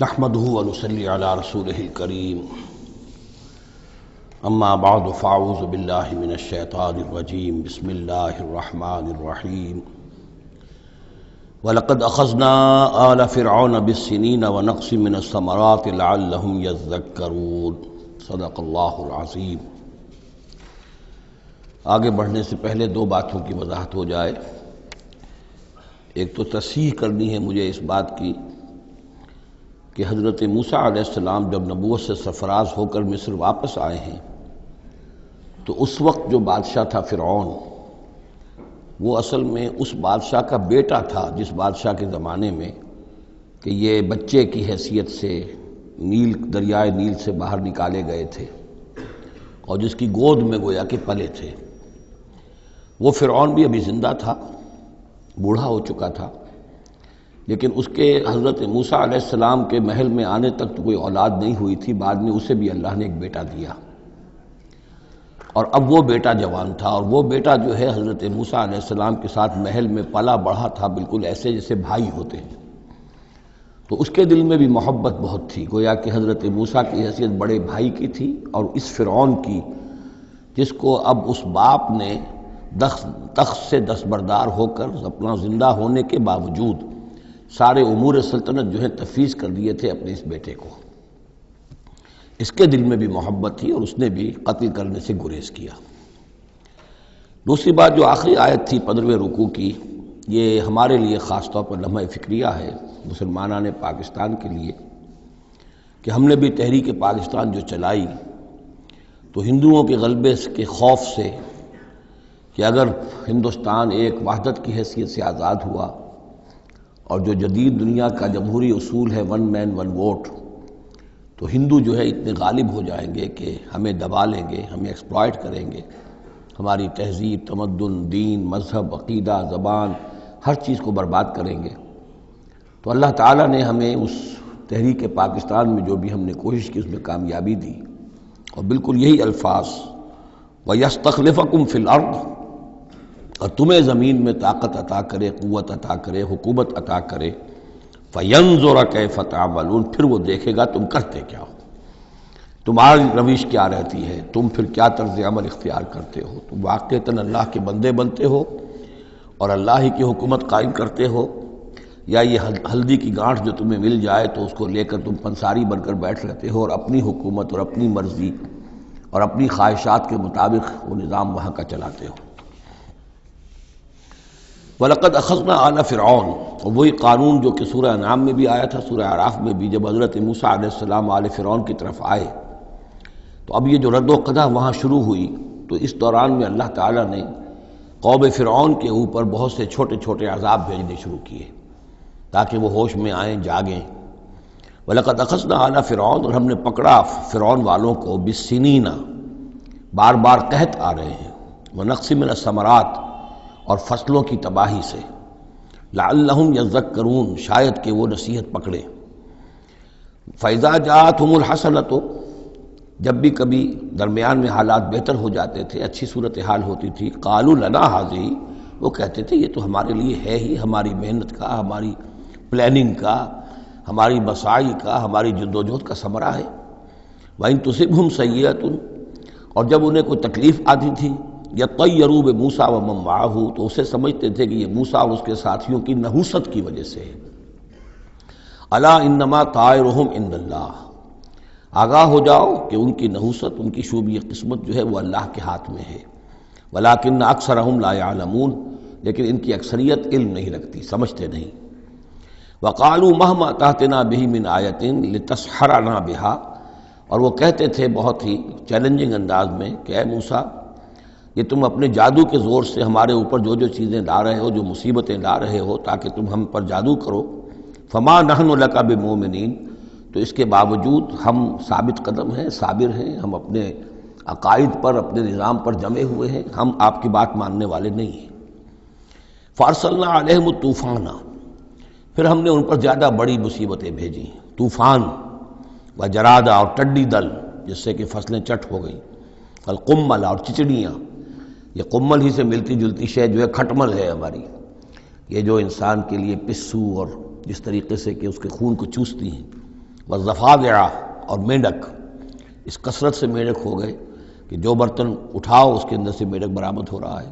نحمده ونصلي على رسوله الكريم اما بعد فاعوذ بالله من الشيطان الرجيم بسم الله الرحمن الرحيم ولقد اخذنا آل فرعون بالسنين ونقص من الثمرات لعلهم يذكرون صدق اللہ العظیم۔ آگے بڑھنے سے پہلے دو باتوں کی وضاحت ہو جائے۔ ایک تو تصحیح کرنی ہے مجھے اس بات کی کہ حضرت موسیٰ علیہ السلام جب نبوت سے سرفراز ہو کر مصر واپس آئے ہیں تو اس وقت جو بادشاہ تھا فرعون، وہ اصل میں اس بادشاہ کا بیٹا تھا جس بادشاہ کے زمانے میں کہ یہ بچے کی حیثیت سے دریائے نیل سے باہر نکالے گئے تھے اور جس کی گود میں گویا کہ پلے تھے۔ وہ فرعون بھی ابھی زندہ تھا، بوڑھا ہو چکا تھا، لیکن اس کے حضرت موسیٰ علیہ السلام کے محل میں آنے تک تو کوئی اولاد نہیں ہوئی تھی۔ بعد میں اسے بھی اللہ نے ایک بیٹا دیا اور اب وہ بیٹا جوان تھا، اور وہ بیٹا جو ہے حضرت موسیٰ علیہ السلام کے ساتھ محل میں پلا بڑھا تھا، بالکل ایسے جیسے بھائی ہوتے ہیں۔ تو اس کے دل میں بھی محبت بہت تھی، گویا کہ حضرت موسیٰ کی حیثیت بڑے بھائی کی تھی، اور اس فرعون کی جس کو اب اس باپ نے تخت سے دستبردار ہو کر اپنا زندہ ہونے کے باوجود سارے امور سلطنت جو ہے تفویض کر دیے تھے اپنے اس بیٹے کو، اس کے دل میں بھی محبت تھی اور اس نے بھی قتل کرنے سے گریز کیا۔ دوسری بات جو آخری آیت تھی 15ویں رکوع کی، یہ ہمارے لیے خاص طور پر لمحہ فکریہ ہے، مسلمانان پاکستان کے لیے، کہ ہم نے بھی تحریک پاکستان جو چلائی تو ہندوؤں کے غلبے کے خوف سے کہ اگر ہندوستان ایک وحدت کی حیثیت سے آزاد ہوا اور جو جدید دنیا کا جمہوری اصول ہے ون مین ون ووٹ، تو ہندو جو ہے اتنے غالب ہو جائیں گے کہ ہمیں دبا لیں گے، ہمیں ایکسپلائٹ کریں گے، ہماری تہذیب، تمدن، دین، مذہب، عقیدہ، زبان، ہر چیز کو برباد کریں گے۔ تو اللہ تعالیٰ نے ہمیں اس تحریک پاکستان میں جو بھی ہم نے کوشش کی اس میں کامیابی دی، اور بالکل یہی الفاظ وَيَسْتَخْلِفَكُمْ فِي الْأَرْضِ، اور تمہیں زمین میں طاقت عطا کرے، قوت عطا کرے، حکومت عطا کرے، فَيَنْظُرَ كَيْفَ تَعْمَلُونَ، پھر وہ دیکھے گا تم کرتے کیا ہو، تمہاری روش کیا رہتی ہے، تم پھر کیا طرز عمل اختیار کرتے ہو، تم واقعتاً اللہ کے بندے بنتے ہو اور اللہ ہی کی حکومت قائم کرتے ہو، یا یہ ہلدی کی گانٹھ جو تمہیں مل جائے تو اس کو لے کر تم پنساری بن کر بیٹھ رہتے ہو اور اپنی حکومت اور اپنی مرضی اور اپنی خواہشات کے مطابق وہ نظام وہاں کا چلاتے ہو۔ وَلَقَدْ أَخَذْنَا آلَ فِرْعَوْنَ، اور وہی قانون جو کہ سورہ انعام میں بھی آیا تھا، سورہ اعراف میں بھی، جب حضرت موسیٰ علیہ السلام آل فرعون کی طرف آئے تو اب یہ جو رد و قدح وہاں شروع ہوئی، تو اس دوران میں اللہ تعالیٰ نے قوم فرعون کے اوپر بہت سے چھوٹے چھوٹے عذاب بھیجنے شروع کیے تاکہ وہ ہوش میں آئیں، جاگیں۔ وَلَقَدْ أَخَذْنَا آلَ فِرْعَوْنَ، اور ہم نے پکڑا فرعون والوں کو بِالسِّنِينَ، بار بار قحط آ رہے ہیں، وَنَقْصٍ مِّنَ الثَّمَرَاتِ، اور فصلوں کی تباہی سے، لعلہم یذکرون، شاید کہ وہ نصیحت پکڑے۔ فَإِذَا جَاءَتْهُمُ الْحَسَنَةُ، جب بھی کبھی درمیان میں حالات بہتر ہو جاتے تھے، اچھی صورتحال ہوتی تھی، قالوا لنا هذه، وہ کہتے تھے یہ تو ہمارے لیے ہے ہی، ہماری محنت کا، ہماری پلاننگ کا، ہماری مساعی کا، ہماری جدوجہد کا ثمرہ ہے۔ وَإِن تُصِبْهُمْ سَيِّئَةٌ، اور جب انہیں کوئی تکلیف آتی تھی، یطیروا بموسیٰ ومن معہ، تو اسے سمجھتے تھے کہ یہ موسیٰ اور اس کے ساتھیوں کی نحوست کی وجہ سے ہے۔ الا انما طائرہم عند اللہ، آگاہ ہو جاؤ کہ ان کی نحوست، ان کی شوبی قسمت جو ہے وہ اللہ کے ہاتھ میں ہے۔ ولکن اکثرہم لا یعلمون، لیکن ان کی اکثریت علم نہیں رکھتی، سمجھتے نہیں۔ وقالوا مہما تأتنا بہ من آیۃ لتسحرنا بہا، اور وہ کہتے تھے بہت ہی چیلنجنگ انداز میں کہ اے موسیٰ، یہ تم اپنے جادو کے زور سے ہمارے اوپر جو جو چیزیں لا رہے ہو، جو مصیبتیں لا رہے ہو تاکہ تم ہم پر جادو کرو، فما نحن لک بمؤمنین، تو اس کے باوجود ہم ثابت قدم ہیں، صابر ہیں، ہم اپنے عقائد پر، اپنے نظام پر جمے ہوئے ہیں، ہم آپ کی بات ماننے والے نہیں ہیں۔ فارسلنا علیہم الطوفان، پھر ہم نے ان پر زیادہ بڑی مصیبتیں بھیجیں، طوفان و جرادہ، اور ٹڈی دل جس سے کہ فصلیں چٹ ہو گئیں، القمل، اور چچڑیاں، یہ قمل ہی سے ملتی جلتی شے جو ہے کھٹمل ہے ہماری، یہ جو انسان کے لیے پسو اور جس طریقے سے کہ اس کے خون کو چوستی ہیں، والضفادع اور میںڈک، اس کثرت سے میںڈک ہو گئے کہ جو برتن اٹھاؤ اس کے اندر سے میںڈک برآمد ہو رہا ہے،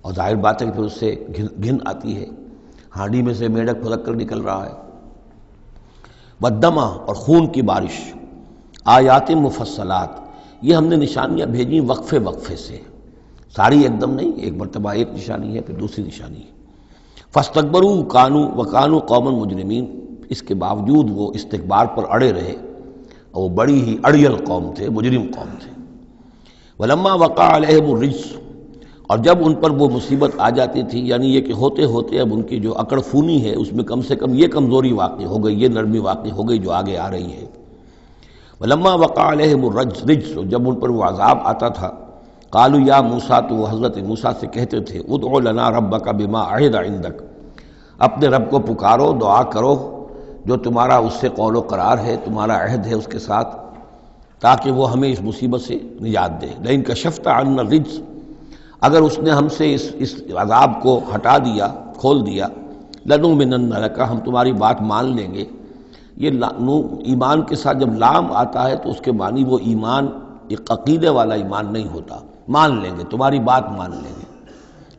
اور ظاہر بات ہے کہ پھر اس سے گھن آتی ہے، ہانڈی میں سے میںڈک پھدک کر نکل رہا ہے۔ والدم اور خون کی بارش، آیات مفصلات، یہ ہم نے نشانیاں بھیجی وقفے وقفے سے، ساری ایک دم نہیں، ایک مرتبہ ایک نشانی ہے پھر دوسری نشانی ہے۔ فاستکبروا وکانوا قوما مجرمین، اس کے باوجود وہ استکبار پر اڑے رہے، اور وہ بڑی ہی اڑیل قوم تھے، مجرم قوم تھے۔ ولما وقع علیہم الرجس، اور جب ان پر وہ مصیبت آ جاتی تھی، یعنی یہ کہ ہوتے ہوتے اب ان کی جو اکڑ فونی ہے اس میں کم سے کم یہ کمزوری واقع ہو گئی، یہ نرمی واقع ہو گئی جو آگے آ رہی ہے۔ ولما وقع علیہم الرجس، جب ان پر وہ عذاب آتا تھا، قالوا یا موسیٰ، تو وہ حضرت موسیٰ سے کہتے تھے، ادع لنا ربک بما عہد عندک، اپنے رب کو پکارو، دعا کرو جو تمہارا اس سے قول و قرار ہے، تمہارا عہد ہے اس کے ساتھ، تاکہ وہ ہمیں اس مصیبت سے نجات دے۔ لئن کشفت عنا الرجس، اگر اس نے ہم سے اس عذاب کو ہٹا دیا، کھول دیا، لنؤمنن لک، ہم تمہاری بات مان لیں گے۔ یہ ایمان کے ساتھ جب لام آتا ہے تو اس کے معنی وہ ایمان ایک عقیدے والا ایمان نہیں ہوتا، مان لیں گے، تمہاری بات مان لیں گے۔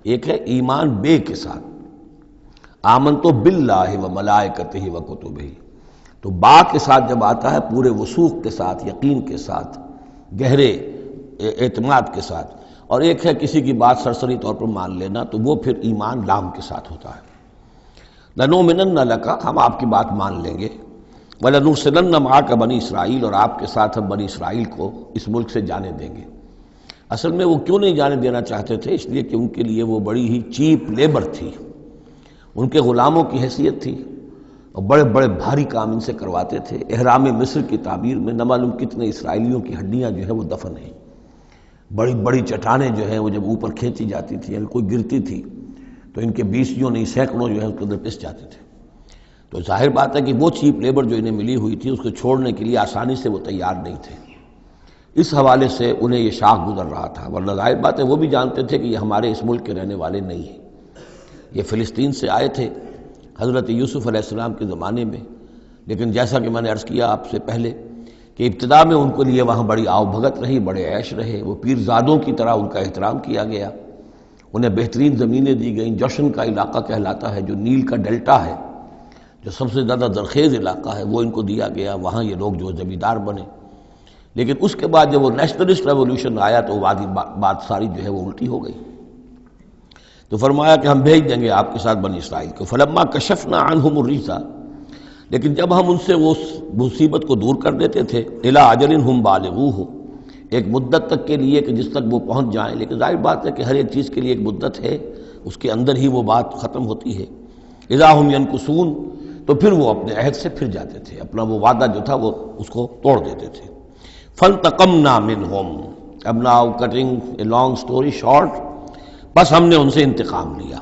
ایک ہے ایمان بے کے ساتھ، آمنت باللہ و ملائکتہ و کتبہ، تو با کے ساتھ جب آتا ہے پورے وثوق کے ساتھ، یقین کے ساتھ، گہرے اعتماد کے ساتھ، اور ایک ہے کسی کی بات سرسری طور پر مان لینا، تو وہ پھر ایمان لام کے ساتھ ہوتا ہے۔ لنؤمنن لک، ہم آپ کی بات مان لیں گے، وَلَنُرْسِلَنَّ مَعَكَ بنی اسرائیل، اور آپ کے ساتھ ہم بنی اسرائیل کو اس ملک سے جانے دیں گے۔ اصل میں وہ کیوں نہیں جانے دینا چاہتے تھے؟ اس لیے کہ ان کے لیے وہ بڑی ہی چیپ لیبر تھی، ان کے غلاموں کی حیثیت تھی، اور بڑے بڑے بھاری کام ان سے کرواتے تھے۔ احرام مصر کی تعبیر میں نہ معلوم کتنے اسرائیلیوں کی ہڈیاں جو ہے وہ دفن ہیں، بڑی بڑی چٹانیں جو ہیں وہ جب اوپر کھینچی جاتی تھی، یعنی کوئی گرتی تھی تو ان کے بیسیوں نہیں سینکڑوں جو ہے اس کے اندر پس جاتے تھے۔ تو ظاہر بات ہے کہ وہ چیپ لیبر جو انہیں ملی ہوئی تھی اس کو چھوڑنے کے لیے آسانی سے وہ تیار نہیں تھے، اس حوالے سے انہیں یہ شاخ گزر رہا تھا، ورنہ ظاہر بات ہے وہ بھی جانتے تھے کہ یہ ہمارے اس ملک کے رہنے والے نہیں ہیں، یہ فلسطین سے آئے تھے حضرت یوسف علیہ السلام کے زمانے میں، لیکن جیسا کہ میں نے عرض کیا آپ سے پہلے کہ ابتدا میں ان کو لیے وہاں بڑی آؤ بھگت رہی، بڑے عیش رہے، وہ پیرزادوں کی طرح ان کا احترام کیا گیا، انہیں بہترین زمینیں دی گئیں، جوشن کا علاقہ کہلاتا ہے جو نیل کا ڈیلٹا ہے، جو سب سے زیادہ زرخیز علاقہ ہے، وہ ان کو دیا گیا، وہاں یہ لوگ جو زمیندار بنے۔ لیکن اس کے بعد جب وہ نیشنلسٹ ریولوشن آیا تو بات ساری جو ہے وہ الٹی ہو گئی، تو فرمایا کہ ہم بھیج دیں گے آپ کے ساتھ بنی اسرائیل کو۔ فلما کشفنا عنہم الرجس، لیکن جب ہم ان سے وہ مصیبت کو دور کر دیتے تھے، الی اجل ہم بالغوہ، ایک مدت تک کے لیے کہ جس تک وہ پہنچ جائیں، لیکن ظاہر بات ہے کہ ہر ایک چیز کے لیے ایک مدت ہے، اس کے اندر ہی وہ بات ختم ہوتی ہے۔ اذا ہم ینکثون، تو پھر وہ اپنے عہد سے پھر جاتے تھے، اپنا وہ وعدہ جو تھا وہ اس کو توڑ دیتے تھے۔ فانتقمنا منہم، اب now cutting a long story short, بس ہم نے ان سے انتقام لیا۔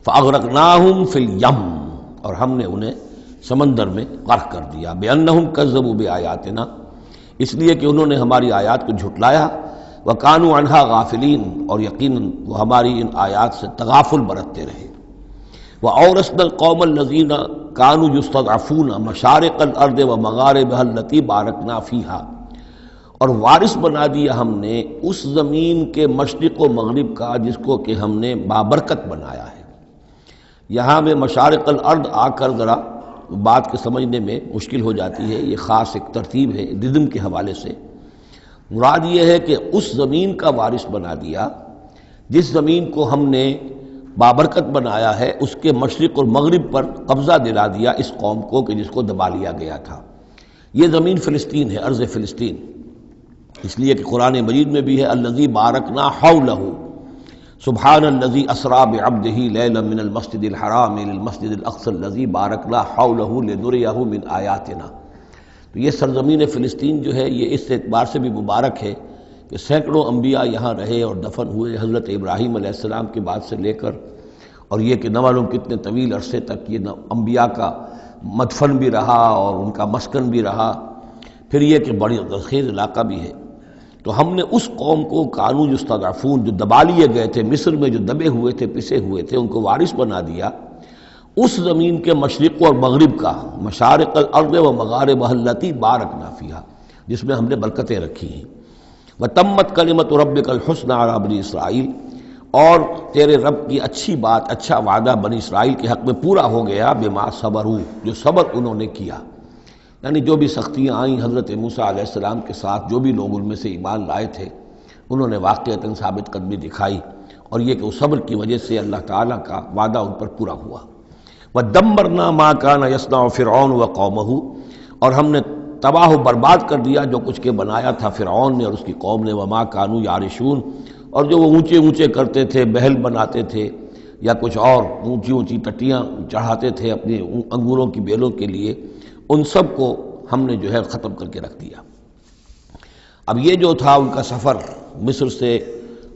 فاغرقناہم فی الیم، اور ہم نے انہیں سمندر میں غرق کر دیا، بانہم کذبوا بآیاتنا، اس لیے کہ انہوں نے ہماری آیات کو جھٹلایا، وکانوا عنہا غافلین، اور یقیناً وہ ہماری ان آیات سے تغافل برتتے رہے۔ وَأَوْرَثْنَا الْقَوْمَ الَّذِينَ كَانُوا يُسْتَضْعَفُونَ مَشَارِقَ الْأَرْضِ وَمَغَارِبَهَا الَّتِي بَارَكْنَا فِيهَا، اور وارث بنا دیا ہم نے اس زمین کے مشرق و مغرب کا جس کو کہ ہم نے بابرکت بنایا ہے۔ یہاں میں مشارق الارض آ کر ذرا بات کے سمجھنے میں مشکل ہو جاتی ہے، یہ خاص ایک ترتیب ہے رزم کے حوالے سے۔ مراد یہ ہے کہ اس زمین کا وارث بنا دیا جس زمین کو ہم نے بابرکت بنایا ہے، اس کے مشرق اور مغرب پر قبضہ دلا دیا اس قوم کو کہ جس کو دبا لیا گیا تھا۔ یہ زمین فلسطین ہے، ارض فلسطین، اس لیے کہ قرآن مجید میں بھی ہے الذی بارکنا حولہ، سبحان الذی اسری بعبدہ لیلا من المسجد الحرام الی المسجد الاقصی الذی بارکنا حولہ لنریہ من آیاتنا۔ تو یہ سرزمین فلسطین جو ہے یہ اس اعتبار سے بھی مبارک ہے کہ سینکڑوں انبیاء یہاں رہے اور دفن ہوئے، حضرت ابراہیم علیہ السلام کے بعد سے لے کر، اور یہ کہ نہ معلوم کتنے طویل عرصے تک یہ انبیاء کا مدفن بھی رہا اور ان کا مسکن بھی رہا، پھر یہ کہ بڑی زرخیز علاقہ بھی ہے۔ تو ہم نے اس قوم کو کانوا یستضعفون، جو دبا لیے گئے تھے مصر میں، جو دبے ہوئے تھے، پسے ہوئے تھے، ان کو وارث بنا دیا، اس زمین کے مشرق اور مغرب کا، مشارق الارض و مغاربہ التی بارکنا فیہا، جس میں ہم نے برکتیں رکھی ہیں۔ وتمت کلمۃ ربک الحسنی علی بنی اسرائیل، اور تیرے رب کی اچھی بات، اچھا وعدہ بنی اسرائیل کے حق میں پورا ہو گیا، بما صبروا، جو صبر انہوں نے کیا، یعنی جو بھی سختیاں آئیں حضرت موسیٰ علیہ السلام کے ساتھ، جو بھی لوگ ان میں سے ایمان لائے تھے انہوں نے واقعتاً ثابت قدمی دکھائی، اور یہ کہ اس صبر کی وجہ سے اللہ تعالیٰ کا وعدہ ان پر پورا ہوا۔ وَدَمَّرْنَا مَا كَانَ يَصْنَعُ فِرْعَوْنُ وَقَوْمُهُ، اور ہم نے تباہ و برباد کر دیا جو کچھ کے بنایا تھا فرعون نے اور اس کی قوم نے، وَمَا كَانُوا يَعْرِشُونَ، اور جو وہ اونچے اونچے کرتے تھے، محل بناتے تھے یا کچھ اور اونچی اونچی ٹٹیاں چڑھاتے تھے اپنے انگوروں کی بیلوں کے لیے، ان سب کو ہم نے جو ہے ختم کر کے رکھ دیا۔ اب یہ جو تھا ان کا سفر مصر سے،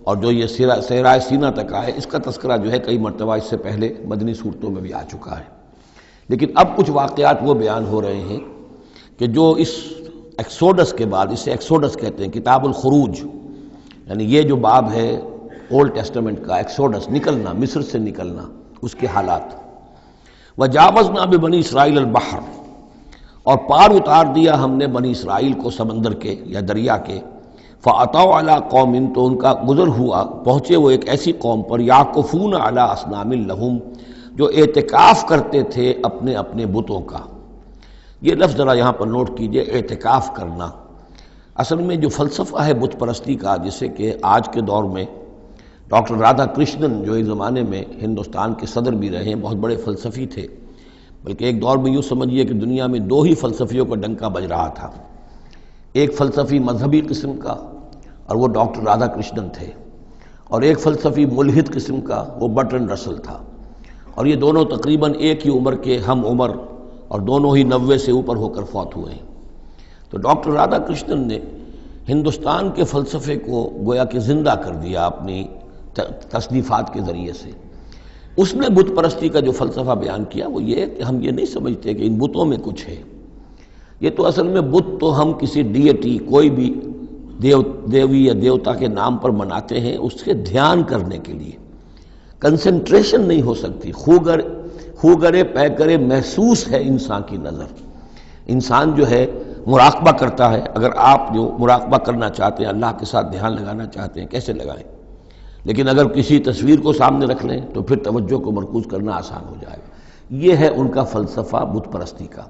اور جو یہ صحرائے سینا تک آئے، اس کا تذکرہ جو ہے کئی مرتبہ اس سے پہلے مدنی صورتوں میں بھی آ چکا ہے، لیکن اب کچھ واقعات وہ بیان ہو رہے ہیں کہ جو اس ایکسوڈس کے بعد، اسے ایکسوڈس کہتے ہیں، کتاب الخروج، یعنی یہ جو باب ہے اولڈ ٹیسٹمنٹ کا، ایکسوڈس، نکلنا، مصر سے نکلنا، اس کے حالات۔ وَجَاوَزْنَا بِبَنِي إِسْرَائِيلَ الْبَحْرَ، اور پار اتار دیا ہم نے بنی اسرائیل کو سمندر کے یا دریا کے، فَأَتَوْا عَلَىٰ قَوْمٍ، تو ان کا گزر ہوا، پہنچے وہ ایک ایسی قوم پر، يَعْكُفُونَ عَلَىٰ أَصْنَامٍ لَهُمْ، جو اعتکاف کرتے تھے اپنے اپنے بتوں کا۔ یہ لفظ ذرا یہاں پر نوٹ کیجئے، اعتکاف کرنا۔ اصل میں جو فلسفہ ہے بت پرستی کا، جسے کہ آج کے دور میں ڈاکٹر رادھا کرشنن، جو ایک زمانے میں ہندوستان کے صدر بھی رہے ہیں، بہت بڑے فلسفی تھے، بلکہ ایک دور میں یوں سمجھیے کہ دنیا میں دو ہی فلسفیوں کا ڈنکا بج رہا تھا، ایک فلسفی مذہبی قسم کا اور وہ ڈاکٹر رادھا کرشنن تھے، اور ایک فلسفی ملحد قسم کا وہ برٹرنڈ رسل تھا، اور یہ دونوں تقریباً ایک ہی عمر کے ہم عمر، اور دونوں ہی 90 سے اوپر ہو کر فوت ہوئے ہیں۔ تو ڈاکٹر رادھا کرشنن نے ہندوستان کے فلسفے کو گویا کہ زندہ کر دیا اپنی تصنیفات کے ذریعے سے۔ اس نے بت پرستی کا جو فلسفہ بیان کیا وہ یہ کہ ہم یہ نہیں سمجھتے کہ ان بتوں میں کچھ ہے، یہ تو اصل میں بت تو ہم کسی ڈیٹی، کوئی بھی دیوی یا دیوتا کے نام پر مناتے ہیں، اس کے دھیان کرنے کے لیے، کنسنٹریشن نہیں ہو سکتی، خوگرے پیکرے محسوس ہے انسان کی نظر۔ انسان جو ہے مراقبہ کرتا ہے، اگر آپ جو مراقبہ کرنا چاہتے ہیں، اللہ کے ساتھ دھیان لگانا چاہتے ہیں، کیسے لگائیں؟ لیکن اگر کسی تصویر کو سامنے رکھ لیں تو پھر توجہ کو مرکوز کرنا آسان ہو جائے گا۔ یہ ہے ان کا فلسفہ بت پرستی کا۔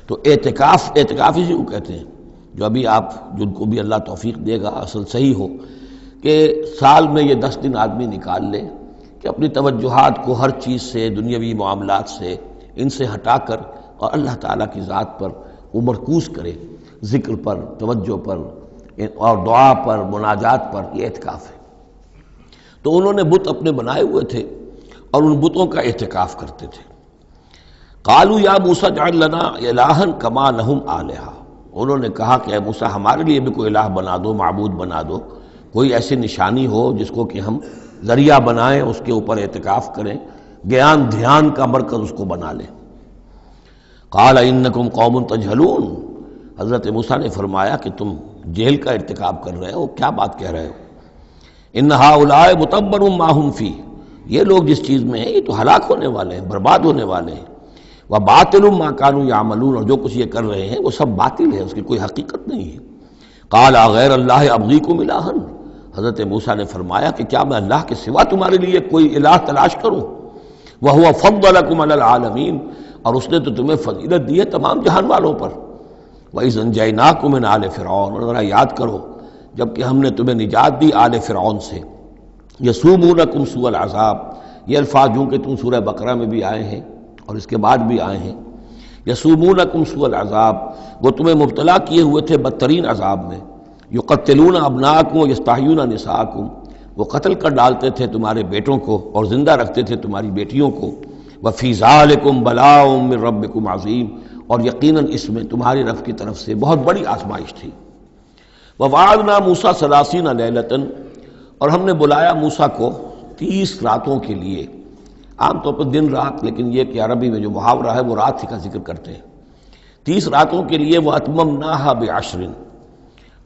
تو اعتکاف اسی کو کہتے ہیں، جو ابھی آپ جن کو بھی اللہ توفیق دے گا اصل صحیح ہو کہ سال میں یہ 10 دن آدمی نکال لے کہ اپنی توجہات کو ہر چیز سے، دنیاوی معاملات سے، ان سے ہٹا کر اور اللہ تعالیٰ کی ذات پر وہ مرکوز کرے، ذکر پر، توجہ پر اور دعا پر، مناجات پر، یہ اعتکاف ہے۔ تو انہوں نے بت اپنے بنائے ہوئے تھے اور ان بتوں کا اعتکاف کرتے تھے۔ قالوا یا موسیٰ اجعل لنا الہا کما لہم آلہہ، انہوں نے کہا کہ اے موسیٰ ہمارے لیے بھی کوئی الہ بنا دو، معبود بنا دو، کوئی ایسی نشانی ہو جس کو کہ ہم ذریعہ بنائیں، اس کے اوپر اعتکاف کریں، گیان دھیان کا مرکز اس کو بنا لیں۔ قال انکم قوم تجہلون، حضرت موسیٰ نے فرمایا کہ تم جہل کا ارتکاب کر رہے ہو، کیا بات کہہ رہے ہو؟ ان ہؤلاء متبر ما هم فیہ، یہ لوگ جس چیز میں ہیں یہ تو ہلاک ہونے والے ہیں، برباد ہونے والے ہیں۔ وباطل ما كانوا يعملون، اور جو کچھ یہ کر رہے ہیں وہ سب باطل ہے، اس کی کوئی حقیقت نہیں ہے۔ قال غیر اللہ ابغیکم الہا، حضرت موسیٰ نے فرمایا کہ کیا میں اللہ کے سوا تمہارے لیے کوئی الہ تلاش کروں؟ وہو فضلکم علی العالمین، اور اس نے تو تمہیں فضیلت دی ہے تمام جہان والوں پر۔ وَإِذْ أَنْجَيْنَاكُمْ مِنْ آلِ فِرْعَوْنَ، اور ذرا یاد کرو جب کہ ہم نے تمہیں نجات دی آل فرعون سے۔ یسومونکم سوء العذاب، یہ الفاظ جو کہ تم سورہ بقرہ میں بھی آئے ہیں اور اس کے بعد بھی آئے ہیں۔ یسومونکم سوء العذاب، وہ تمہیں مبتلا کیے ہوئے تھے بدترین عذاب میں۔ یقتلون ابناءکم ویستحیون نساءکم، وہ قتل کر ڈالتے تھے تمہارے بیٹوں کو اور زندہ رکھتے تھے تمہاری بیٹیوں کو۔ وفی ذالکم بلاء من ربکم عظیم، اور یقیناً اس میں تمہاری رب کی طرف سے بہت بڑی آزمائش تھی۔ وَوَعَدْنَا مُوسَىٰ 30 لَيْلَةً، اور ہم نے بلایا موسیٰ کو 30 راتوں کے لیے، عام طور پر دن رات، لیکن یہ کہ عربی میں جو محاورہ ہے وہ رات ہی کا ذکر کرتے ہیں۔ 30 راتوں کے لیے وَأَتْمَمْنَاهَا بِعَشْرٍ،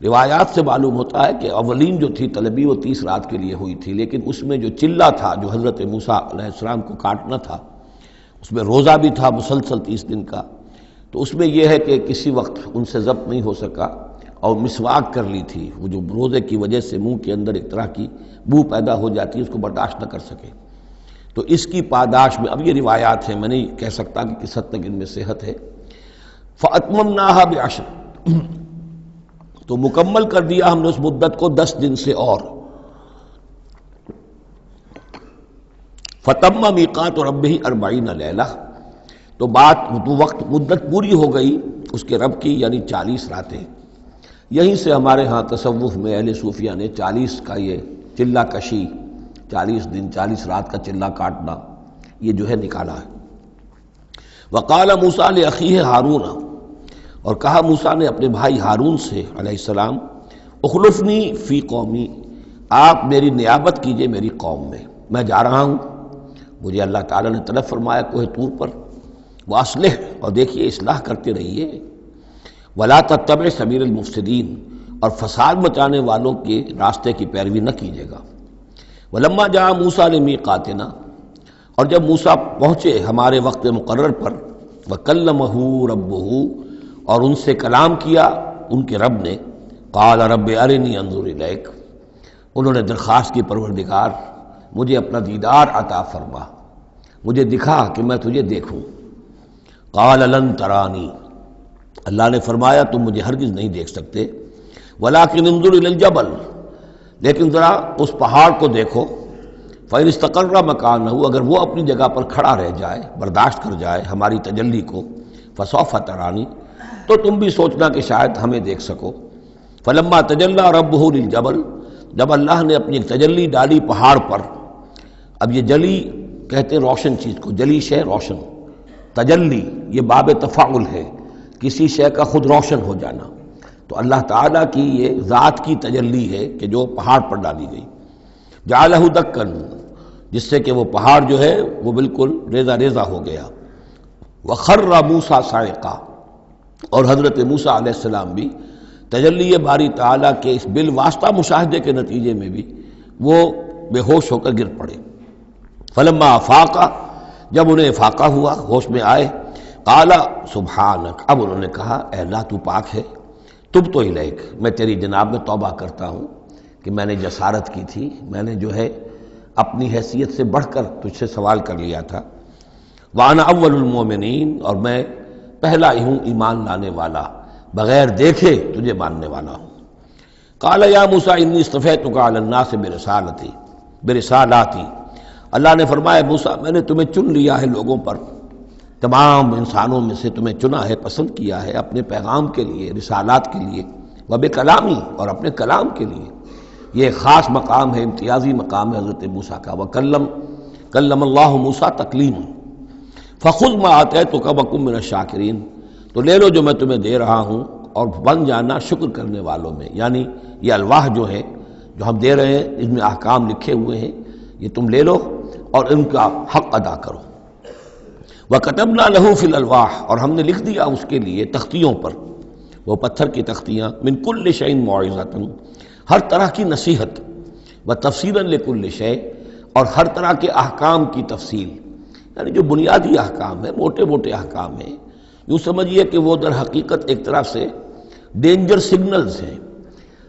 روایات سے معلوم ہوتا ہے کہ اولین جو تھی طلبی وہ 30 رات کے لیے ہوئی تھی، لیکن اس میں جو چلہ تھا جو حضرت موسیٰ علیہ السلام کو کاٹنا تھا، اس میں روزہ بھی تھا مسلسل 30 دن کا، تو اس میں یہ ہے کہ کسی وقت ان سے ضبط نہیں ہو سکا اور مسواک کر لی تھی، وہ جو روزے کی وجہ سے منہ کے اندر ایک طرح کی بو پیدا ہو جاتی ہے، اس کو برداشت نہ کر سکے، تو اس کی پاداش میں، اب یہ روایات ہیں، میں نہیں کہہ سکتا کہ کس حد تک ان میں صحت ہے، فَأَتْمَمْنَاهَا بِعَشْرٍ، تو مکمل کر دیا ہم نے اس مدت کو 10 دن سے اور، فَتَمَّ مِيقَاتُ رَبِّهِ 40 لَيْلَةً، تو وقت مدت پوری ہو گئی اس کے رب کی، یعنی 40 راتیں۔ یہیں سے ہمارے ہاں تصوف میں اہل صوفیہ نے 40 کا یہ چلہ کشی، 40 دن 40 رات کا چلہ کاٹنا، یہ جو ہے نکالا ہے۔ وقال موسیٰ لأخیہ ہارون، اور کہا موسیٰ نے اپنے بھائی ہارون سے علیہ السلام، اخلفنی فی قومی، آپ میری نیابت کیجئے میری قوم میں جا رہا ہوں، مجھے اللہ تعالیٰ نے طلب فرمایا کوہ طور پر، واصلح، اور دیکھیے اصلاح کرتے رہیے، ولا تتبع سبیل المفسدین، اور فساد مچانے والوں کے راستے کی پیروی نہ کیجیے گا۔ ولما جاء موسیٰ لمیقاتنا، اور جب موسیٰ پہنچے ہمارے وقت مقرر پر، وکلمہ ربہ، اور ان سے کلام کیا ان کے رب نے، قال رب ارنی انظر الیک، انہوں نے درخواست کی پروردگار مجھے اپنا دیدار عطا فرما، مجھے دکھا کہ میں تجھے دیکھوں۔ قال لن ترانی، اللہ نے فرمایا تم مجھے ہرگز نہیں دیکھ سکتے، ولکن انظر الی الجبل، لیکن ذرا اس پہاڑ کو دیکھو، فإن استقر مکانہ، اگر وہ اپنی جگہ پر کھڑا رہ جائے، برداشت کر جائے ہماری تجلی کو، فسوف ترانی، تو تم بھی سوچنا کہ شاید ہمیں دیکھ سکو۔ فلما تجلی ربہ للجبل، جب اللہ نے اپنی تجلی ڈالی پہاڑ پر، اب یہ جلی کہتے ہیں روشن چیز کو، جلی شے روشن، تجلی یہ باب تفاعل ہے، کسی شے کا خود روشن ہو جانا، تو اللہ تعالیٰ کی یہ ذات کی تجلی ہے کہ جو پہاڑ پر ڈالی گئی، جعلہ دکن، جس سے کہ وہ پہاڑ جو ہے وہ بالکل ریزہ ریزہ ہو گیا، وخر موسیٰ صاعقا، اور حضرت موسیٰ علیہ السلام بھی تجلی باری تعالیٰ کے اس بالواسطہ مشاہدے کے نتیجے میں بھی وہ بے ہوش ہو کر گر پڑے۔ فلما افاقا، جب انہیں افاقہ ہوا، ہوش میں آئے، قال سبحانک، اب انہوں نے کہا اے اللہ تو پاک ہے، تبت الیک، میں تیری جناب میں توبہ کرتا ہوں کہ میں نے جسارت کی تھی، میں نے جو ہے اپنی حیثیت سے بڑھ کر تجھ سے سوال کر لیا تھا، وانا اول المومنین، اور میں پہلا ہی ہوں ایمان لانے والا، بغیر دیکھے تجھے ماننے والا ہوں۔ قال یا موسیٰ انی اصطفیتک علی الناس برسالاتی، اللہ نے فرمایا موسیٰ میں نے تمہیں چن لیا ہے لوگوں پر، تمام انسانوں میں سے تمہیں چنا ہے، پسند کیا ہے اپنے پیغام کے لیے، رسالات کے لیے، وبکلامی، اور اپنے کلام کے لیے، یہ ایک خاص مقام ہے، امتیازی مقام ہے حضرت موسیٰ کا، کلم اللہ موسیٰ تکلیما، فخذ ما آتیتک وکن من الشاکرین، تو لے لو جو میں تمہیں دے رہا ہوں اور بن جانا شکر کرنے والوں میں، یعنی یہ الواح جو ہے جو ہم دے رہے ہیں اس میں احکام لکھے ہوئے ہیں، یہ تم لے لو اور ان کا حق ادا کرو۔ وَكَتَبْنَا لَهُ فِي الْأَلْوَاحِ، اور ہم نے لکھ دیا اس کے لیے تختیوں پر، وہ پتھر کی تختیاں، مِن كُلِّ شَيْءٍ مَوْعِظَةً، ہر طرح کی نصیحت، وَتَفْصِيلًا لِكُلِّ شَيْءٍ، اور ہر طرح کے احکام کی تفصیل، یعنی جو بنیادی احکام ہیں، موٹے موٹے احکام ہیں، یوں سمجھیے کہ وہ در حقیقت ایک طرح سے ڈینجر سگنلز ہیں۔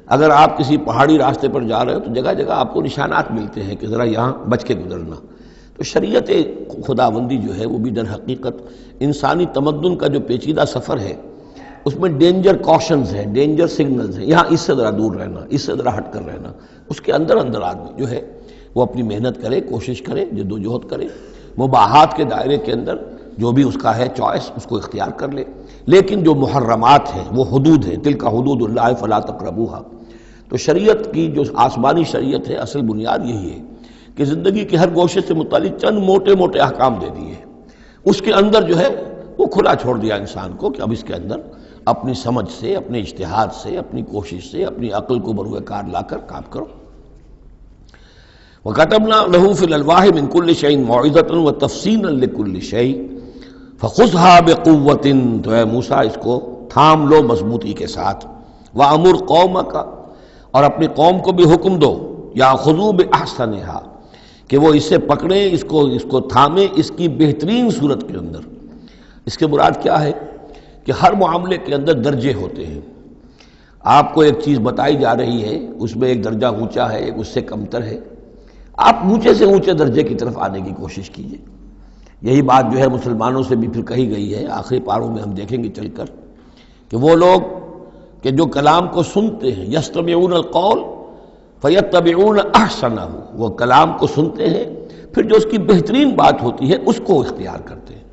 اگر آپ کسی پہاڑی راستے پر جا رہے ہو تو جگہ جگہ آپ کو نشانات ملتے ہیں کہ ذرا یہاں بچ کے گزرنا، تو شریعت خداوندی جو ہے وہ بھی در حقیقت انسانی تمدن کا جو پیچیدہ سفر ہے اس میں ڈینجر کوشنز ہیں، ڈینجر سگنلز ہیں، یہاں اس سے ذرا دور رہنا، اس سے ذرا ہٹ کر رہنا، اس کے اندر اندر آدمی جو ہے وہ اپنی محنت کرے، کوشش کرے، جدوجہد کرے، مباحات کے دائرے کے اندر جو بھی اس کا ہے چوائس اس کو اختیار کر لے، لیکن جو محرمات ہیں وہ حدود ہیں، تلک حدود اللہ فلا تقربوها، تو شریعت کی جو آسمانی شریعت ہے اصل بنیاد یہی ہے کہ زندگی کے ہر گوشے سے متعلق چند موٹے موٹے احکام دے دیے، اس کے اندر جو ہے وہ کھلا چھوڑ دیا انسان کو کہ اب اس کے اندر اپنی سمجھ سے، اپنے اجتہاد سے، اپنی کوشش سے، اپنی عقل کو بروئے کار لا کر کام کرو۔ وَكَتَبْنَا لَهُ فِي الْأَلْوَاحِ مِن كُلِّ شَيْءٍ مَوْعِظَةً وَتَفْصِيلًا لِكُلِّ شَيْءٍ فَخُذْهَا بِقُوَّةٍ، تو اے موسیٰ اس کو تھام لو مضبوطی کے ساتھ، وَأَمُرْ قَوْمَكَ، اور اپنی قوم کو بھی حکم دو، یَأْخُذُوا بِأَحْسَنِهَا، کہ وہ اسے پکڑیں، اس کو تھامیں اس کی بہترین صورت کے اندر۔ اس کے مراد کیا ہے کہ ہر معاملے کے اندر درجے ہوتے ہیں۔ آپ کو ایک چیز بتائی جا رہی ہے، اس میں ایک درجہ اونچا ہے، ایک اس سے کمتر ہے، آپ اونچے سے اونچے درجے کی طرف آنے کی کوشش کیجیے۔ یہی بات جو ہے مسلمانوں سے بھی پھر کہی گئی ہے، آخری پاروں میں ہم دیکھیں گے چل کر کہ وہ لوگ کہ جو کلام کو سنتے ہیں، یستمعون القول فیتبعون احسنہ، وہ کلام کو سنتے ہیں پھر جو اس کی بہترین بات ہوتی ہے اس کو اختیار کرتے ہیں۔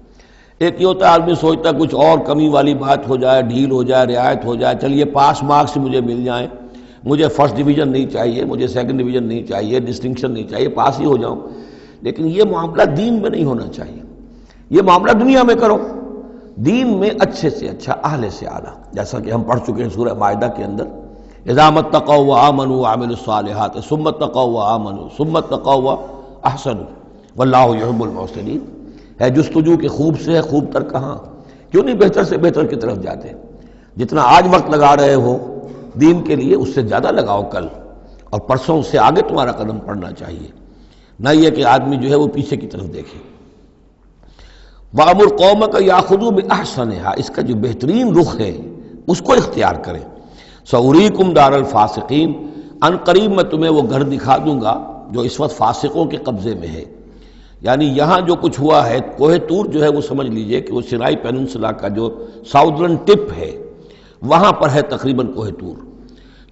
ایک یہ ہوتا ہے آدمی سوچتا ہے کچھ اور کمی والی بات ہو جائے، ڈھیل ہو جائے، رعایت ہو جائے، چلیے پاس مارکس مجھے مل جائیں، مجھے فرسٹ ڈویژن نہیں چاہیے، مجھے سیکنڈ ڈویژن نہیں چاہیے، ڈسٹنکشن نہیں چاہیے، پاس ہی ہو جاؤں۔ لیکن یہ معاملہ دین میں نہیں ہونا چاہیے، یہ معاملہ دنیا میں کرو، دین میں اچھے سے اچھا، اعلی سے اعلیٰ، جیسا کہ ہم پڑھ چکے ہیں سورہ مائدہ کے اندر، اذا اتقوا وآمنوا وعملوا الصالحات ثم اتقوا وآمنوا ثم اتقوا واحسنوا واللہ یحب المحسنین۔ ہے جستجو کہ خوب سے ہے خوب تر کہاں، کیوں نہیں بہتر سے بہتر کی طرف جاتے؟ جتنا آج وقت لگا رہے ہو دین کے لیے اس سے زیادہ لگاؤ کل، اور پرسوں اس سے آگے تمہارا قدم پڑنا چاہیے، نہ یہ کہ آدمی جو ہے وہ پیچھے کی طرف دیکھے۔ وَأَمُرْ قَوْمَكَ يَأْخُذُوا بِأَحْسَنِهَا، اس کا جو بہترین رخ ہے اس کو اختیار کریں۔ سَأُرِيكُمْ دَارَ الْفَاسِقِينَ، ان قریب میں تمہیں وہ گھر دکھا دوں گا جو اس وقت فاسقوں کے قبضے میں ہے۔ یعنی یہاں جو کچھ ہوا ہے، کوہ طور جو ہے وہ سمجھ لیجئے کہ وہ سینائی پیننسلا کا جو ساؤدرن ٹپ ہے وہاں پر ہے تقریباً کوہ طور۔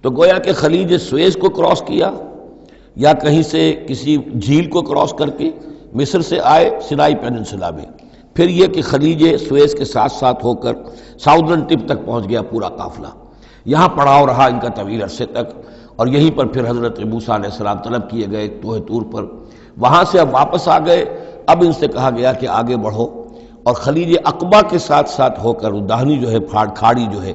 تو گویا کہ خلیج سویز کو کراس کیا یا کہیں سے کسی جھیل کو کراس کر کے مصر سے آئے سینائی پیننسلا میں، پھر یہ کہ خلیج سویز کے ساتھ ساتھ ہو کر ساؤدرن ٹپ تک پہنچ گیا پورا قافلہ، یہاں پڑاؤ رہا ان کا طویل عرصے تک، اور یہیں پر پھر حضرت موسیٰ علیہ السلام طلب کیے گئے کوہ طور پر، وہاں سے اب واپس آ گئے۔ اب ان سے کہا گیا کہ آگے بڑھو اور خلیج عقبہ کے ساتھ ساتھ ہو کر داہنی جو ہے کھاڑی جو ہے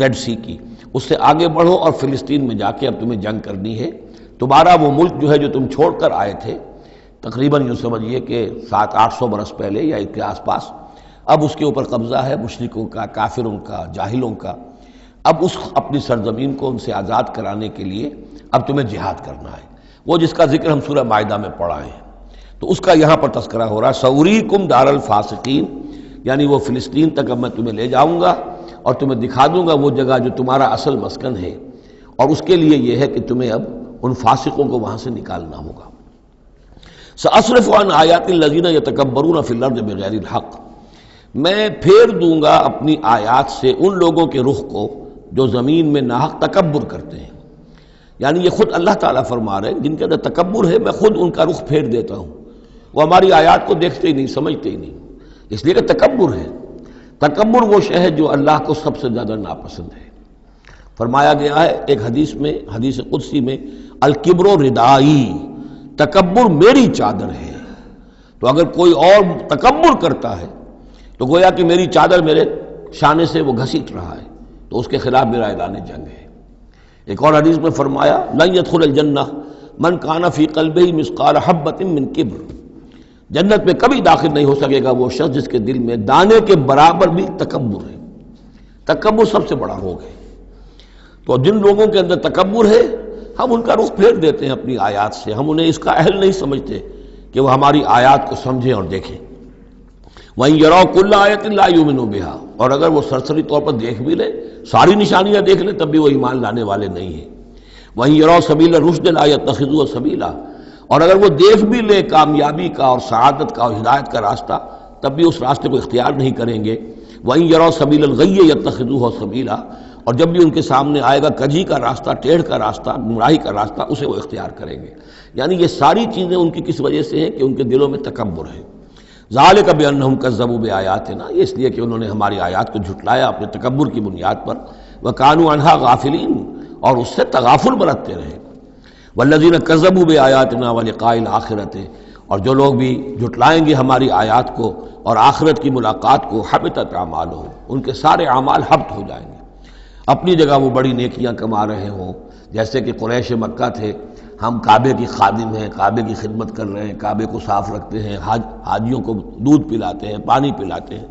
ریڈ سی کی، اس سے آگے بڑھو اور فلسطین میں جا کے اب تمہیں جنگ کرنی ہے۔ تمہارا وہ ملک جو ہے جو تم چھوڑ کر آئے تھے تقریباً یوں سمجھیے کہ 700-800 برس پہلے یا اس کے آس پاس، اب اس کے اوپر قبضہ ہے مشرکوں کا، کافروں کا، جاہلوں کا۔ اب اس اپنی سرزمین کو ان سے آزاد کرانے کے لیے اب تمہیں جہاد کرنا ہے، وہ جس کا ذکر ہم سورہ مائدہ میں پڑھا ہے، تو اس کا یہاں پر تذکرہ ہو رہا ہے۔ سأُرِيكُمْ دَارَ الْفَاسِقِينَ، یعنی وہ فلسطین تک اب میں تمہیں لے جاؤں گا اور تمہیں دکھا دوں گا وہ جگہ جو تمہارا اصل مسکن ہے، اور اس کے لیے یہ ہے کہ تمہیں اب ان فاسقوں کو وہاں سے نکالنا ہوگا۔ سأصرف عن آیات الذین یتکبرون فی الارض بغیر الحق، میں پھیر دوں گا اپنی آیات سے ان لوگوں کے رخ کو جو زمین میں ناحق تکبر کرتے ہیں، یعنی یہ خود اللہ تعالیٰ فرما رہے ہیں جن کے اندر تکبر ہے میں خود ان کا رخ پھیر دیتا ہوں، وہ ہماری آیات کو دیکھتے ہی نہیں، سمجھتے ہی نہیں، اس لیے کہ تکبر ہے۔ تکبر وہ شے ہے جو اللہ کو سب سے زیادہ ناپسند ہے۔ فرمایا گیا ہے ایک حدیث میں، حدیث قدسی میں، الکبر ردائی، تکبر میری چادر ہے۔ تو اگر کوئی اور تکبر کرتا ہے تو گویا کہ میری چادر میرے شانے سے وہ گھسیٹ رہا ہے، تو اس کے خلاف میرا اعلان جنگ ہے۔ ایک اور حدیث میں فرمایا لن يدخل الجنہ من کان فی قلبہ مثقال حبۃ من کبر، جنت میں کبھی داخل نہیں ہو سکے گا وہ شخص جس کے دل میں دانے کے برابر بھی تکبر ہے۔ تکبر سب سے بڑا روگ ہے۔ تو جن لوگوں کے اندر تکبر ہے ہم ان کا رخ پھیر دیتے ہیں اپنی آیات سے، ہم انہیں اس کا اہل نہیں سمجھتے کہ وہ ہماری آیات کو سمجھیں اور دیکھیں۔ وَإِن يَرَوْا كُلَّ آیَةٍ لَا يُؤْمِنُوا بِهَا، اور اگر وہ سرسری طور پر دیکھ بھی لیں، ساری نشانیاں دیکھ لیں، تب بھی وہ ایمان لانے والے نہیں ہیں۔ وَإِن يَرَوْا سَبِيلَ الرُّشْدِ لَا يَتَّخِذُوهُ سَبِيلًا، اور اگر وہ دیکھ بھی لیں کامیابی کا اور سعادت کا اور ہدایت کا راستہ، تب بھی اس راستے کو اختیار نہیں کریں گے۔ وَإِن يَرَوْا سَبِيلَ الْغَيِّ يَتَّخِذُوهُ سَبِيلًا، اور جب بھی ان کے سامنے آئے گا کجی کا راستہ، ٹیڑھ کا راستہ، گمراہی کا راستہ، اسے وہ اختیار کریں گے۔ یعنی یہ ساری چیزیں ان کی کس وجہ سے ہیں کہ ان کے دلوں میں تکبر ہے۔ ذالک بانہم کذبوا بآیاتنا، یہ اس لیے کہ انہوں نے ہماری آیات کو جھٹلایا اپنے تکبر کی بنیاد پر، وکانوا عنہا غافلین، اور اس سے تغافل برتتے رہے۔ والذین کذبوا بآیاتنا ولقاء الآخرۃ، اور جو لوگ بھی جھٹلائیں گے ہماری آیات کو اور آخرت کی ملاقات کو، حبطت اعمالہم، ان کے سارے اعمال حبط ہو جائیں گے۔ اپنی جگہ وہ بڑی نیکیاں کما رہے ہوں، جیسے کہ قریش مکہ تھے، ہم کعبے کی خادم ہیں، کعبے کی خدمت کر رہے ہیں، کعبے کو صاف رکھتے ہیں، حاجیوں کو دودھ پلاتے ہیں، پانی پلاتے ہیں،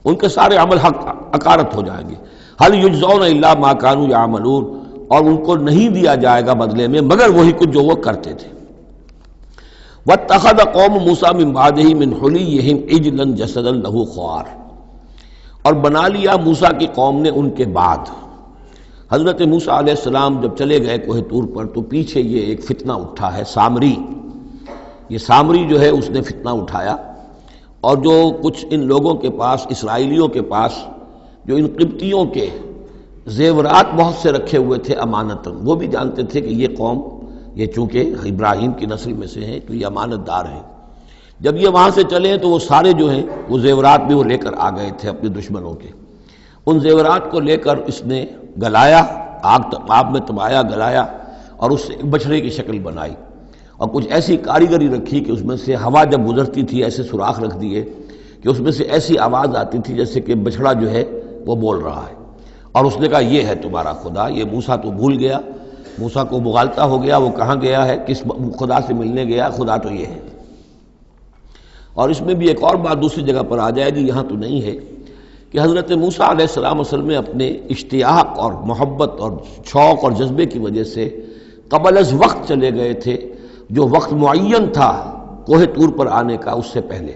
ان کے سارے عمل حقارت ہو جائیں گے۔ هل یجزون الا ما كانوا يعملون، اور ان کو نہیں دیا جائے گا بدلے میں مگر وہی کچھ جو وہ کرتے تھے۔ واتخذ قوم موسیٰ من بعدہ من حلیہم عجلا جسدا لہ خوار، اور بنا لیا موسیٰ کی قوم نے ان کے بعد، حضرت موسیٰ علیہ السلام جب چلے گئے کوہ طور پر تو پیچھے یہ ایک فتنہ اٹھا ہے سامری، یہ سامری جو ہے اس نے فتنہ اٹھایا، اور جو کچھ ان لوگوں کے پاس، اسرائیلیوں کے پاس جو ان قبطیوں کے زیورات بہت سے رکھے ہوئے تھے امانتاً، وہ بھی جانتے تھے کہ یہ قوم، یہ چونکہ ابراہیم کی نسل میں سے ہیں تو یہ امانت دار ہیں، جب یہ وہاں سے چلے تو وہ سارے جو ہیں وہ زیورات بھی وہ لے کر آ گئے تھے اپنے دشمنوں کے، ان زیورات کو لے کر اس نے گلایا، آگ میں تبایا، گلایا، اور اس سے ایک بچھڑے کی شکل بنائی، اور کچھ ایسی کاریگری رکھی کہ اس میں سے ہوا جب گزرتی تھی ایسے سوراخ رکھ دیے کہ اس میں سے ایسی آواز آتی تھی جیسے کہ بچھڑا جو ہے وہ بول رہا ہے، اور اس نے کہا یہ ہے تمہارا خدا۔ یہ موسیٰ تو بھول گیا، موسیٰ کو مغالطہ ہو گیا، وہ کہاں گیا ہے، کس خدا سے ملنے گیا، خدا تو یہ ہے۔ اور اس میں بھی ایک اور بات دوسری جگہ پر آ جائے گی، یہاں تو نہیں ہے، کہ حضرت موسیٰ علیہ السلام اصل میں اپنے اشتیاق اور محبت اور شوق اور جذبے کی وجہ سے قبل از وقت چلے گئے تھے، جو وقت معین تھا کوہ طور پر آنے کا اس سے پہلے۔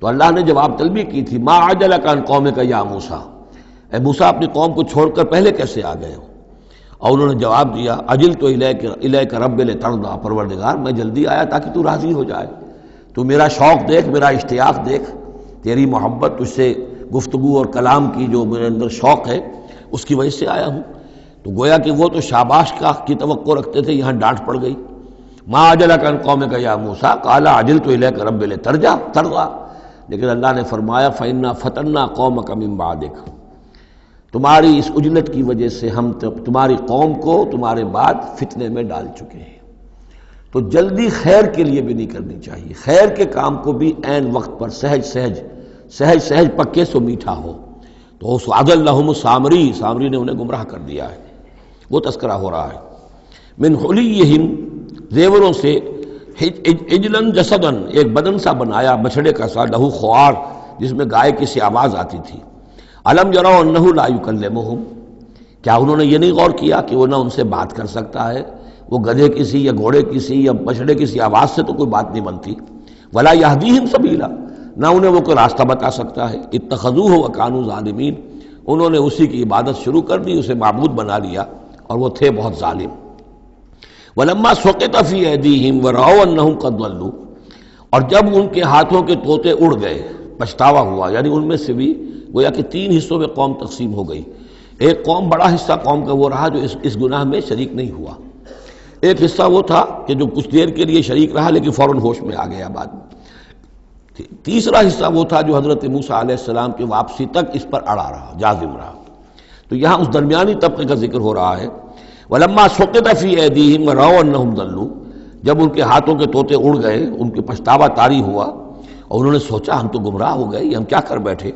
تو اللہ نے جواب طلبی کی تھی، ما عجلک عن قومک یا موسیٰ، اے موسیٰ اپنی قوم کو چھوڑ کر پہلے کیسے آ گئے ہو؟ اور انہوں نے جواب دیا، اجلت الیک رب لترضیٰ، پروردگار میں جلدی آیا تاکہ تو راضی ہو جائے، تو میرا شوق دیکھ، میرا اشتیاق دیکھ، تیری محبت، تجھ سے گفتگو اور کلام کی جو میرے اندر شوق ہے اس کی وجہ سے آیا ہوں۔ تو گویا کہ وہ تو شاباش کی توقع رکھتے تھے، یہاں ڈانٹ پڑ گئی، ما عجلک عن قومک یا موسیٰ قال عجلت الیک رب لترضیٰ، لیکن اللہ نے فرمایا فإنا فتنا قومک من بعدک، تمہاری اس عجلت کی وجہ سے ہم تمہاری قوم کو تمہارے بعد فتنے میں ڈال چکے ہیں۔ تو جلدی خیر کے لیے بھی نہیں کرنی چاہیے، خیر کے کام کو بھی عین وقت پر سہج پکے سو میٹھا ہو۔ تو اضلھم السامری نے انہیں گمراہ کر دیا ہے، وہ تذکرہ ہو رہا ہے۔ من حلیہم، زیوروں سے، عجلاً جسداً، ایک بدن سا بنایا بچھڑے کا سا، لہو خوار، جس میں گائے کی سی آواز آتی تھی۔ الم یروا انہ لا یکلمہم، کیا انہوں نے یہ نہیں غور کیا کہ وہ نہ ان سے بات کر سکتا ہے، وہ گدھے کی سی یا گھوڑے کی سی یا بچھڑے کی سی آواز سے تو کوئی بات نہیں بنتی، ولا یہدیہم سبیلا، نہ انہیں وہ کوئی راستہ بتا سکتا ہے۔ اتخذوہ وکانوا ظالمین، انہوں نے اسی کی عبادت شروع کر دی، اسے معبود بنا لیا، اور وہ تھے بہت ظالم۔ ولما سقط فی ایدیہم ورأوا انہم قد ضلوا، اور جب ان کے ہاتھوں کے طوطے اڑ گئے، پچھتاوا ہوا، یعنی ان میں سے بھی گویا کہ 3 حصوں میں قوم تقسیم ہو گئی۔ ایک قوم، بڑا حصہ قوم کا وہ رہا جو اس گناہ میں شریک نہیں ہوا، ایک حصہ وہ تھا کہ جو کچھ دیر کے لیے شریک رہا لیکن فوراً ہوش میں آ گیا بعد میں، تیسرا حصہ وہ تھا جو حضرت موسیٰ علیہ السلام کی واپسی تک اس پر اڑا رہا، جازم رہا۔ تو یہاں اس درمیانی طبقے کا ذکر ہو رہا ہے، وَلَمَّا سُقِطَ فِي أَيْدِيهِمْ وَرَأَوْا أَنَّهُمْ ضَلُّوا، جب ان کے ہاتھوں کے طوطے اڑ گئے، ان کے پچھتاوا طاری ہوا، اور انہوں نے سوچا ہم تو گمراہ ہو گئے، یہ ہم کیا کر بیٹھے۔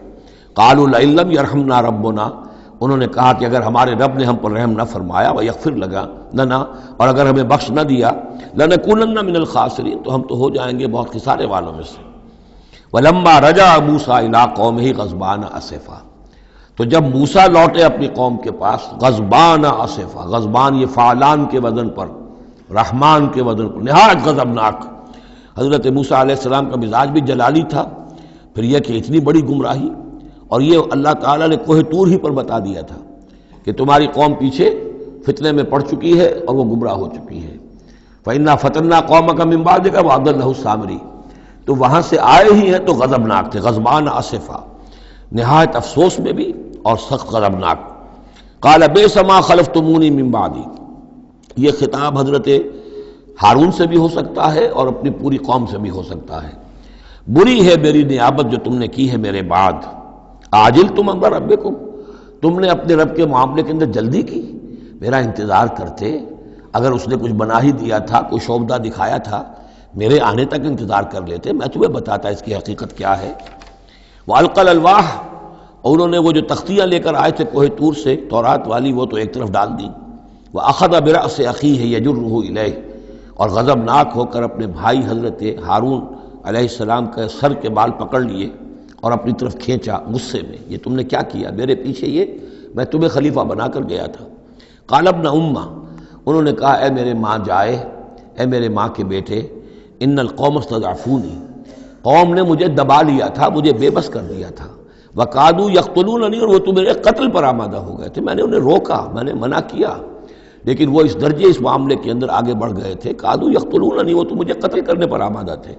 قَالُوا لَئِن لَّمْ يَرْحَمْنَا رَبُّنَا، انہوں نے کہا کہ اگر ہمارے رب نے ہم پر رحم نہ فرمایا، وَيَغْفِرْ لَنَا، اور اگر ہمیں بخش نہ دیا، لَنَكُونَنَّ مِنَ الْخَاسِرِينَ، تو ہم تو ہو جائیں گے بہت خسارے والوں میں سے۔ وَلَمَّا رَجَعَ مُوسَىٰ إِلَىٰ قَوْمِهِ غَضْبَانَ أَسِفًا، تو جب موسیٰ لوٹے اپنی قوم کے پاس، غضبان آصفا، غضبان یہ فعلان کے وزن پر، رحمان کے وزن پر، نہایت غضبناک۔ حضرت موسیٰ علیہ السلام کا مزاج بھی جلالی تھا، پھر یہ کہ اتنی بڑی گمراہی، اور یہ اللہ تعالیٰ نے کوہ طور ہی پر بتا دیا تھا کہ تمہاری قوم پیچھے فتنے میں پڑ چکی ہے اور وہ گمراہ ہو چکی ہے۔ فَإِنَّا فَتَنَّا قَوْمَكَ مِن بَعْدِكَ وَأَضَلَّهُ السَّامِرِي، تو وہاں سے آئے ہی ہیں تو غضبناک تھے، غضبان آصفا، نہایت افسوس میں بھی اور سخت غضبناک۔ قال بئس ما خلفتمونی من بعدی، یہ خطاب حضرت ہارون سے بھی ہو سکتا ہے اور اپنی پوری قوم سے بھی ہو سکتا ہے۔ بری ہے میری نیابت جو تم نے کی ہے میرے بعد، عاجلتم امر ربکم، تم نے اپنے رب کے معاملے کے اندر جلدی کی، میرا انتظار کرتے، اگر اس نے کچھ بنا ہی دیا تھا، کوئی شوبدہ دکھایا تھا، میرے آنے تک انتظار کر لیتے، میں تمہیں بتاتا اس کی حقیقت کیا ہے۔ وَأَلْقَى الْأَلْوَاحَ، اور انہوں نے وہ جو تختیاں لے کر آئے تھے کوہ طور سے تورات والی، وہ تو ایک طرف ڈال دیں۔ وَأَخَذَ بِرَأْسِ أَخِيهِ يَجُرُّهُ إِلَيْهِ، اور غضبناک ہو کر اپنے بھائی حضرت ہارون علیہ السلام کے سر کے بال پکڑ لیے اور اپنی طرف کھینچا غصے میں، یہ تم نے کیا کیا، میرے پیچھے یہ میں تمہیں خلیفہ بنا کر گیا تھا۔ قال ابن امہ، انہوں نے کہا اے میرے ماں جائے، اے میرے ماں کے بیٹے، ان القوم استضعفونی، قوم نے مجھے دبا لیا تھا، مجھے بے بس کر دیا تھا، وقادوا یقتلوننی، اور وہ تو میرے قتل پر آمادہ ہو گئے تھے، میں نے انہیں روکا، میں نے منع کیا، لیکن وہ اس درجے اس معاملے کے اندر آگے بڑھ گئے تھے، قادوا یقتلوننی، وہ تو مجھے قتل کرنے پر آمادہ تھے۔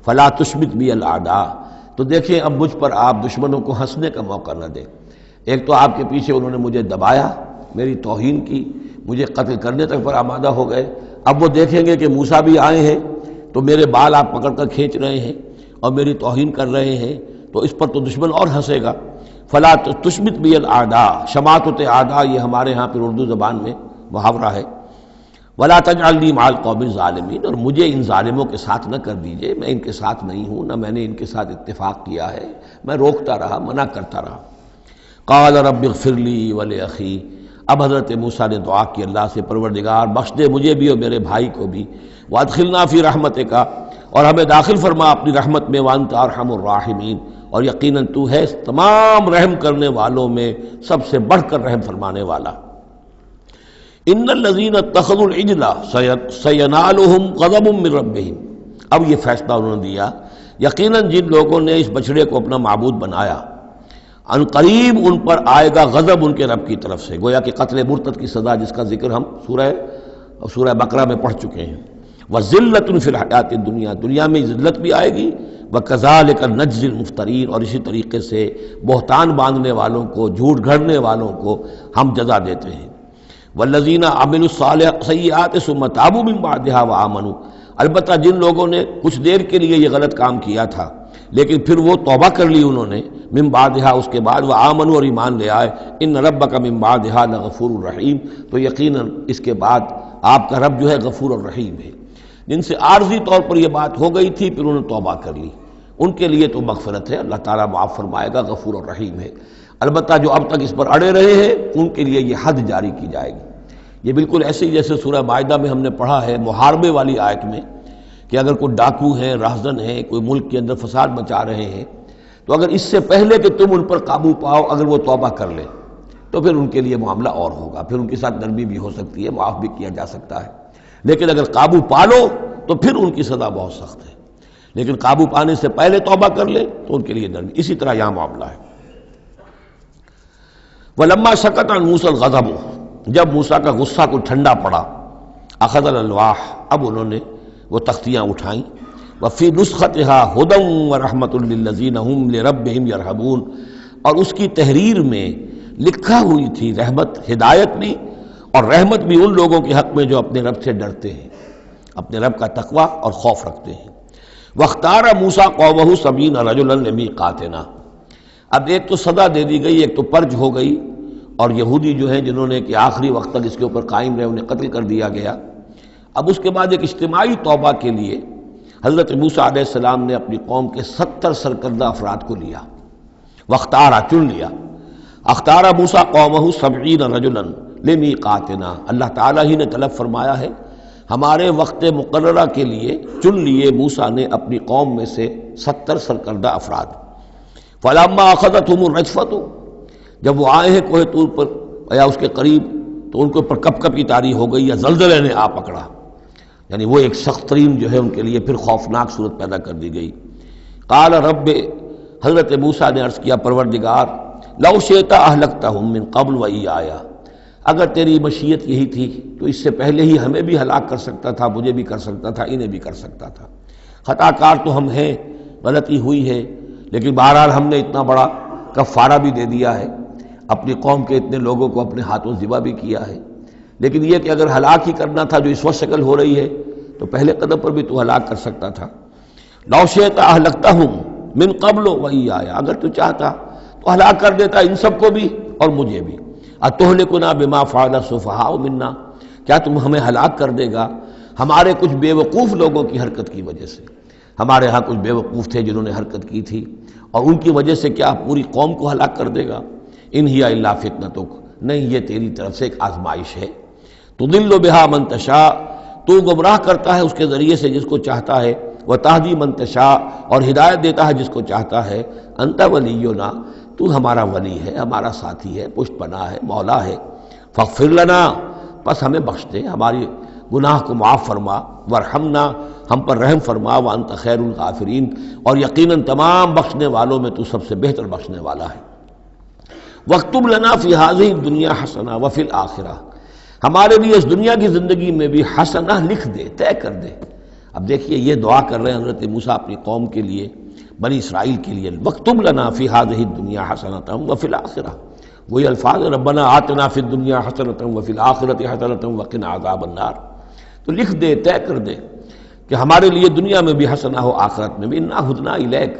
فلا تشمت بی الاعداء، تو دیکھیں اب مجھ پر آپ دشمنوں کو ہنسنے کا موقع نہ دیں۔ ایک تو آپ کے پیچھے انہوں نے مجھے دبایا، میری توہین کی، مجھے قتل کرنے تک پر آمادہ ہو گئے، اب وہ دیکھیں گے کہ موسیٰ بھی آئے ہیں تو میرے بال آپ پکڑ کر کھینچ رہے ہیں اور میری توہین کر رہے ہیں، تو اس پر تو دشمن اور ہنسے گا۔ فلا تشمت بی الاعداء، شماتت اعداء یہ ہمارے ہاں پھر اردو زبان میں محاورہ ہے۔ ولا تجعلنی مع القوم الظالمین، اور مجھے ان ظالموں کے ساتھ نہ کر دیجئے، میں ان کے ساتھ نہیں ہوں، نہ میں نے ان کے ساتھ اتفاق کیا ہے، میں روکتا رہا، منع کرتا رہا۔ قال رب اغفر لی ولأخی، اب حضرت موسیٰ نے دعا کی اللہ سے، پروردگار بخش دے مجھے بھی اور میرے بھائی کو بھی، وادخلنا فی رحمتک، اور ہمیں داخل فرما اپنی رحمت میں، وانت ارحم الراحمین، اور یقیناً تو ہے تمام رحم کرنے والوں میں سب سے بڑھ کر رحم فرمانے والا۔ ان الذین اتخذوا العجل سینالہم غضب من ربہم، اب یہ فیصلہ انہوں نے دیا، یقیناً جن لوگوں نے اس بچڑے کو اپنا معبود بنایا، ان قریب ان پر آئے گا غضب ان کے رب کی طرف سے، گویا کہ قتل مرتد کی سزا جس کا ذکر ہم سورہ بقرہ میں پڑھ چکے ہیں۔ وَذِلَّةٌ فِي الْحَيَاةِ الدُّنْيَا، دنیا میں ذلت بھی آئے گی، وَكَذَلِكَ نَجْزِي الْمُفْتَرِينَ، اور اسی طریقے سے بہتان باندھنے والوں کو، جھوٹ گھڑنے والوں کو ہم جزا دیتے ہیں۔ وَالَّذِينَ عَمِلُوا السَّيِّئَاتِ ثُمَّ تَابُوا مِن بَعْدِهَا وَآمَنُوا، البتہ جن لوگوں نے کچھ دیر کے لیے یہ غلط کام کیا تھا لیکن پھر وہ توبہ کر لی انہوں نے، من بعدہا اس کے بعد، وآمنوا اور ایمان لے آئے، ان ربک من بعدہا لغفور الرحیم، تو یقیناً اس کے بعد آپ کا رب جو ہے غفور الرحیم ہے۔ جن سے عارضی طور پر یہ بات ہو گئی تھی پھر انہوں نے توبہ کر لی، ان کے لیے تو مغفرت ہے، اللہ تعالیٰ معاف فرمائے گا، غفور الرحیم ہے۔ البتہ جو اب تک اس پر اڑے رہے ہیں ان کے لیے یہ حد جاری کی جائے گی۔ یہ بالکل ایسے ہی جیسے سورہ مائدہ میں ہم نے پڑھا ہے محاربے والی آیت میں، کہ اگر کوئی ڈاکو ہیں، راہزن ہیں، کوئی ملک کے اندر فساد مچا رہے ہیں، تو اگر اس سے پہلے کہ تم ان پر قابو پاؤ اگر وہ توبہ کر لیں تو پھر ان کے لیے معاملہ اور ہوگا، پھر ان کے ساتھ نرمی بھی ہو سکتی ہے، معاف بھی کیا جا سکتا ہے، لیکن اگر قابو پا لو تو پھر ان کی سزا بہت سخت ہے، لیکن قابو پانے سے پہلے توبہ کر لیں تو ان کے لیے نرمی۔ اسی طرح یہاں معاملہ ہے۔ وَلَمَّا سَكَتَ عَنْ مُوسَى الْغَضَبُ، جب موسیٰ کا غصہ کو ٹھنڈا پڑا، أَخَذَ الْأَلْوَاحَ، اب انہوں نے وہ تختیاں اٹھائیں، وفی نسختها هدى ورحمۃ للذین هم لربهم يرهبون، اور اس کی تحریر میں لکھا ہوئی تھی رحمت، ہدایت بھی اور رحمت بھی ان لوگوں کے حق میں جو اپنے رب سے ڈرتے ہیں، اپنے رب کا تقوی اور خوف رکھتے ہیں۔ واختار موسیٰ قومہ 70 رجلا لمیقاتنا، اب ایک تو سزا دے دی گئی، ایک تو پرج ہو گئی، اور یہودی جو ہیں جنہوں نے کہ آخری وقت تک اس کے اوپر قائم رہے انہیں قتل کر دیا گیا۔ اب اس کے بعد ایک اجتماعی توبہ کے لیے حضرت موسیٰ علیہ السلام نے اپنی قوم کے 70 سرکردہ افراد کو لیا، واختارا چن لیا، اختارا موسیٰ قومہ 70 رجلا لمیقاتنا، اللہ تعالیٰ ہی نے طلب فرمایا ہے، ہمارے وقت مقررہ کے لیے چن لیے موسیٰ نے اپنی قوم میں سے 70 سرکردہ افراد۔ فلما اخذتهم الرجفۃ، جب وہ آئے ہیں کوہ طور پر یا اس کے قریب تو ان کے اوپر کپ کپی طاری ہو گئی یا زلزلے نے آ پکڑا، یعنی وہ ایک سخت ترین جو ہے ان کے لیے پھر خوفناک صورت پیدا کر دی گئی۔ قال رب، حضرت موسیٰ نے عرض کیا پروردگار، لو شئت اہلکتہم من قبل وإیایا، اگر تیری مشیت یہی تھی تو اس سے پہلے ہی ہمیں بھی ہلاک کر سکتا تھا، مجھے بھی کر سکتا تھا، انہیں بھی کر سکتا تھا، خطا کار تو ہم ہیں، غلطی ہوئی ہے، لیکن بہرحال ہم نے اتنا بڑا کفارہ بھی دے دیا ہے، اپنی قوم کے اتنے لوگوں کو اپنے ہاتھوں ذبح بھی کیا ہے، لیکن یہ کہ اگر ہلاک ہی کرنا تھا جو اس وقت شکل ہو رہی ہے تو پہلے قدم پر بھی تو ہلاک کر سکتا تھا۔ لو شئت اہلکتہم من قبل وإیایا، اگر تو چاہتا تو ہلاک کر دیتا ان سب کو بھی اور مجھے بھی۔ اتہلکنا بما فعل السفہاء منا، کیا تم ہمیں ہلاک کر دے گا ہمارے کچھ بے وقوف لوگوں کی حرکت کی وجہ سے؟ ہمارے ہاں کچھ بے وقوف تھے جنہوں نے حرکت کی تھی، اور ان کی وجہ سے کیا پوری قوم کو ہلاک کر دے گا؟ ان ہی الا فتنتک، نہیں یہ تیری طرف سے ایک آزمائش ہے۔ تضل بہا من تشاء، تو گمراہ کرتا ہے اس کے ذریعے سے جس کو چاہتا ہے، وتہدی من تشاء، اور ہدایت دیتا ہے جس کو چاہتا ہے۔ انت ولینا، تو ہمارا ولی ہے، ہمارا ساتھی ہے، پشت پناہ ہے، مولا ہے۔ فاغفر لنا، پس ہمیں بخش دے، ہماری گناہ کو معاف فرما، ورحمنا، ہم پر رحم فرما وانت خیر الغافرین، اور یقیناً تمام بخشنے والوں میں تو سب سے بہتر بخشنے والا ہے۔ وَاكْتُبْ لَنَا فِي هَذِهِ الدُّنْيَا حَسَنَةً وَفِي الْآخِرَةِ، ہمارے لیے اس دنیا کی زندگی میں بھی حسنہ لکھ دے، طے کر دے۔ اب دیکھیے یہ دعا کر رہے ہیں حضرت موسیٰ اپنی قوم کے لیے، بنی اسرائیل کے لیے، وَاكْتُبْ لَنَا فِي هَذِهِ الدُّنْيَا حَسَنَةً وَفِي الْآخِرَةِ، وہی الفاظ ربنا آتنا فی الدنیا حسنۃ وفی الآخرۃ حسنۃ وقنا عذاب النار، تو لکھ دے، طے کر دے کہ ہمارے لیے دنیا میں بھی حسنہ ہو، آخرت میں بھی۔ انا ہدنا الیک،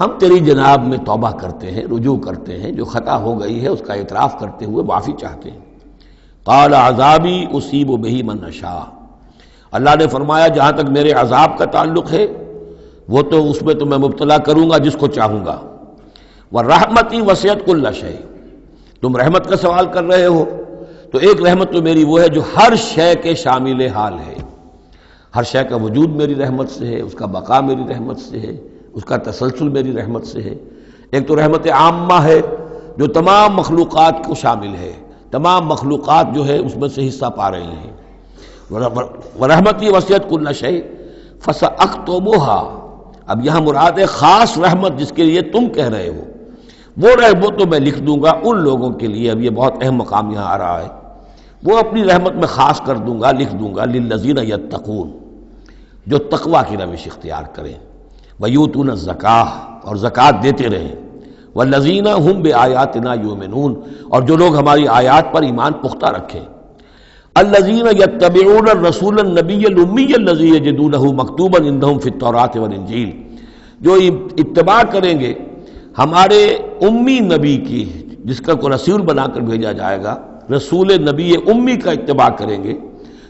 ہم تیری جناب میں توبہ کرتے ہیں، رجوع کرتے ہیں، جو خطا ہو گئی ہے اس کا اعتراف کرتے ہوئے معافی چاہتے ہیں۔ قال عذابی اصیب بہ من اشاء، اللہ نے فرمایا جہاں تک میرے عذاب کا تعلق ہے وہ تو اس میں تو میں مبتلا کروں گا جس کو چاہوں گا۔ ورحمتی وسعت کل شیء، تم رحمت کا سوال کر رہے ہو تو ایک رحمت تو میری وہ ہے جو ہر شے کے شامل حال ہے، ہر شے کا وجود میری رحمت سے ہے، اس کا بقا میری رحمت سے ہے، اس کا تسلسل میری رحمت سے ہے۔ ایک تو رحمت عامہ ہے جو تمام مخلوقات کو شامل ہے، تمام مخلوقات جو ہے اس میں سے حصہ پا رہی ہیں۔ ورحمتی وسعت کل شیء فساکتبھا، اب یہاں مراد ہے خاص رحمت جس کے لیے تم کہہ رہے ہو، وہ رحمت تو میں لکھ دوں گا ان لوگوں کے لیے۔ اب یہ بہت اہم مقام یہاں آ رہا ہے، وہ اپنی رحمت میں خاص کر دوں گا، لکھ دوں گا للذین یتقون، جو تقوی کی روش اختیار کریں، ویؤتون الزکاۃ، اور زکوٰۃ دیتے رہیں، والذین ھم بآیاتنا یؤمنون، اور جو لوگ ہماری آیات پر ایمان پختہ رکھیں۔ الذین یتبعون الرسول النبی الامی الذی یجدونہ مکتوبا عندہم فی التوراۃ والانجیل، جو اتباع کریں گے ہمارے امی نبی کی، جس کا کوئی رسول بنا کر بھیجا جائے گا، رسول نبی امی کا اتباع کریں گے،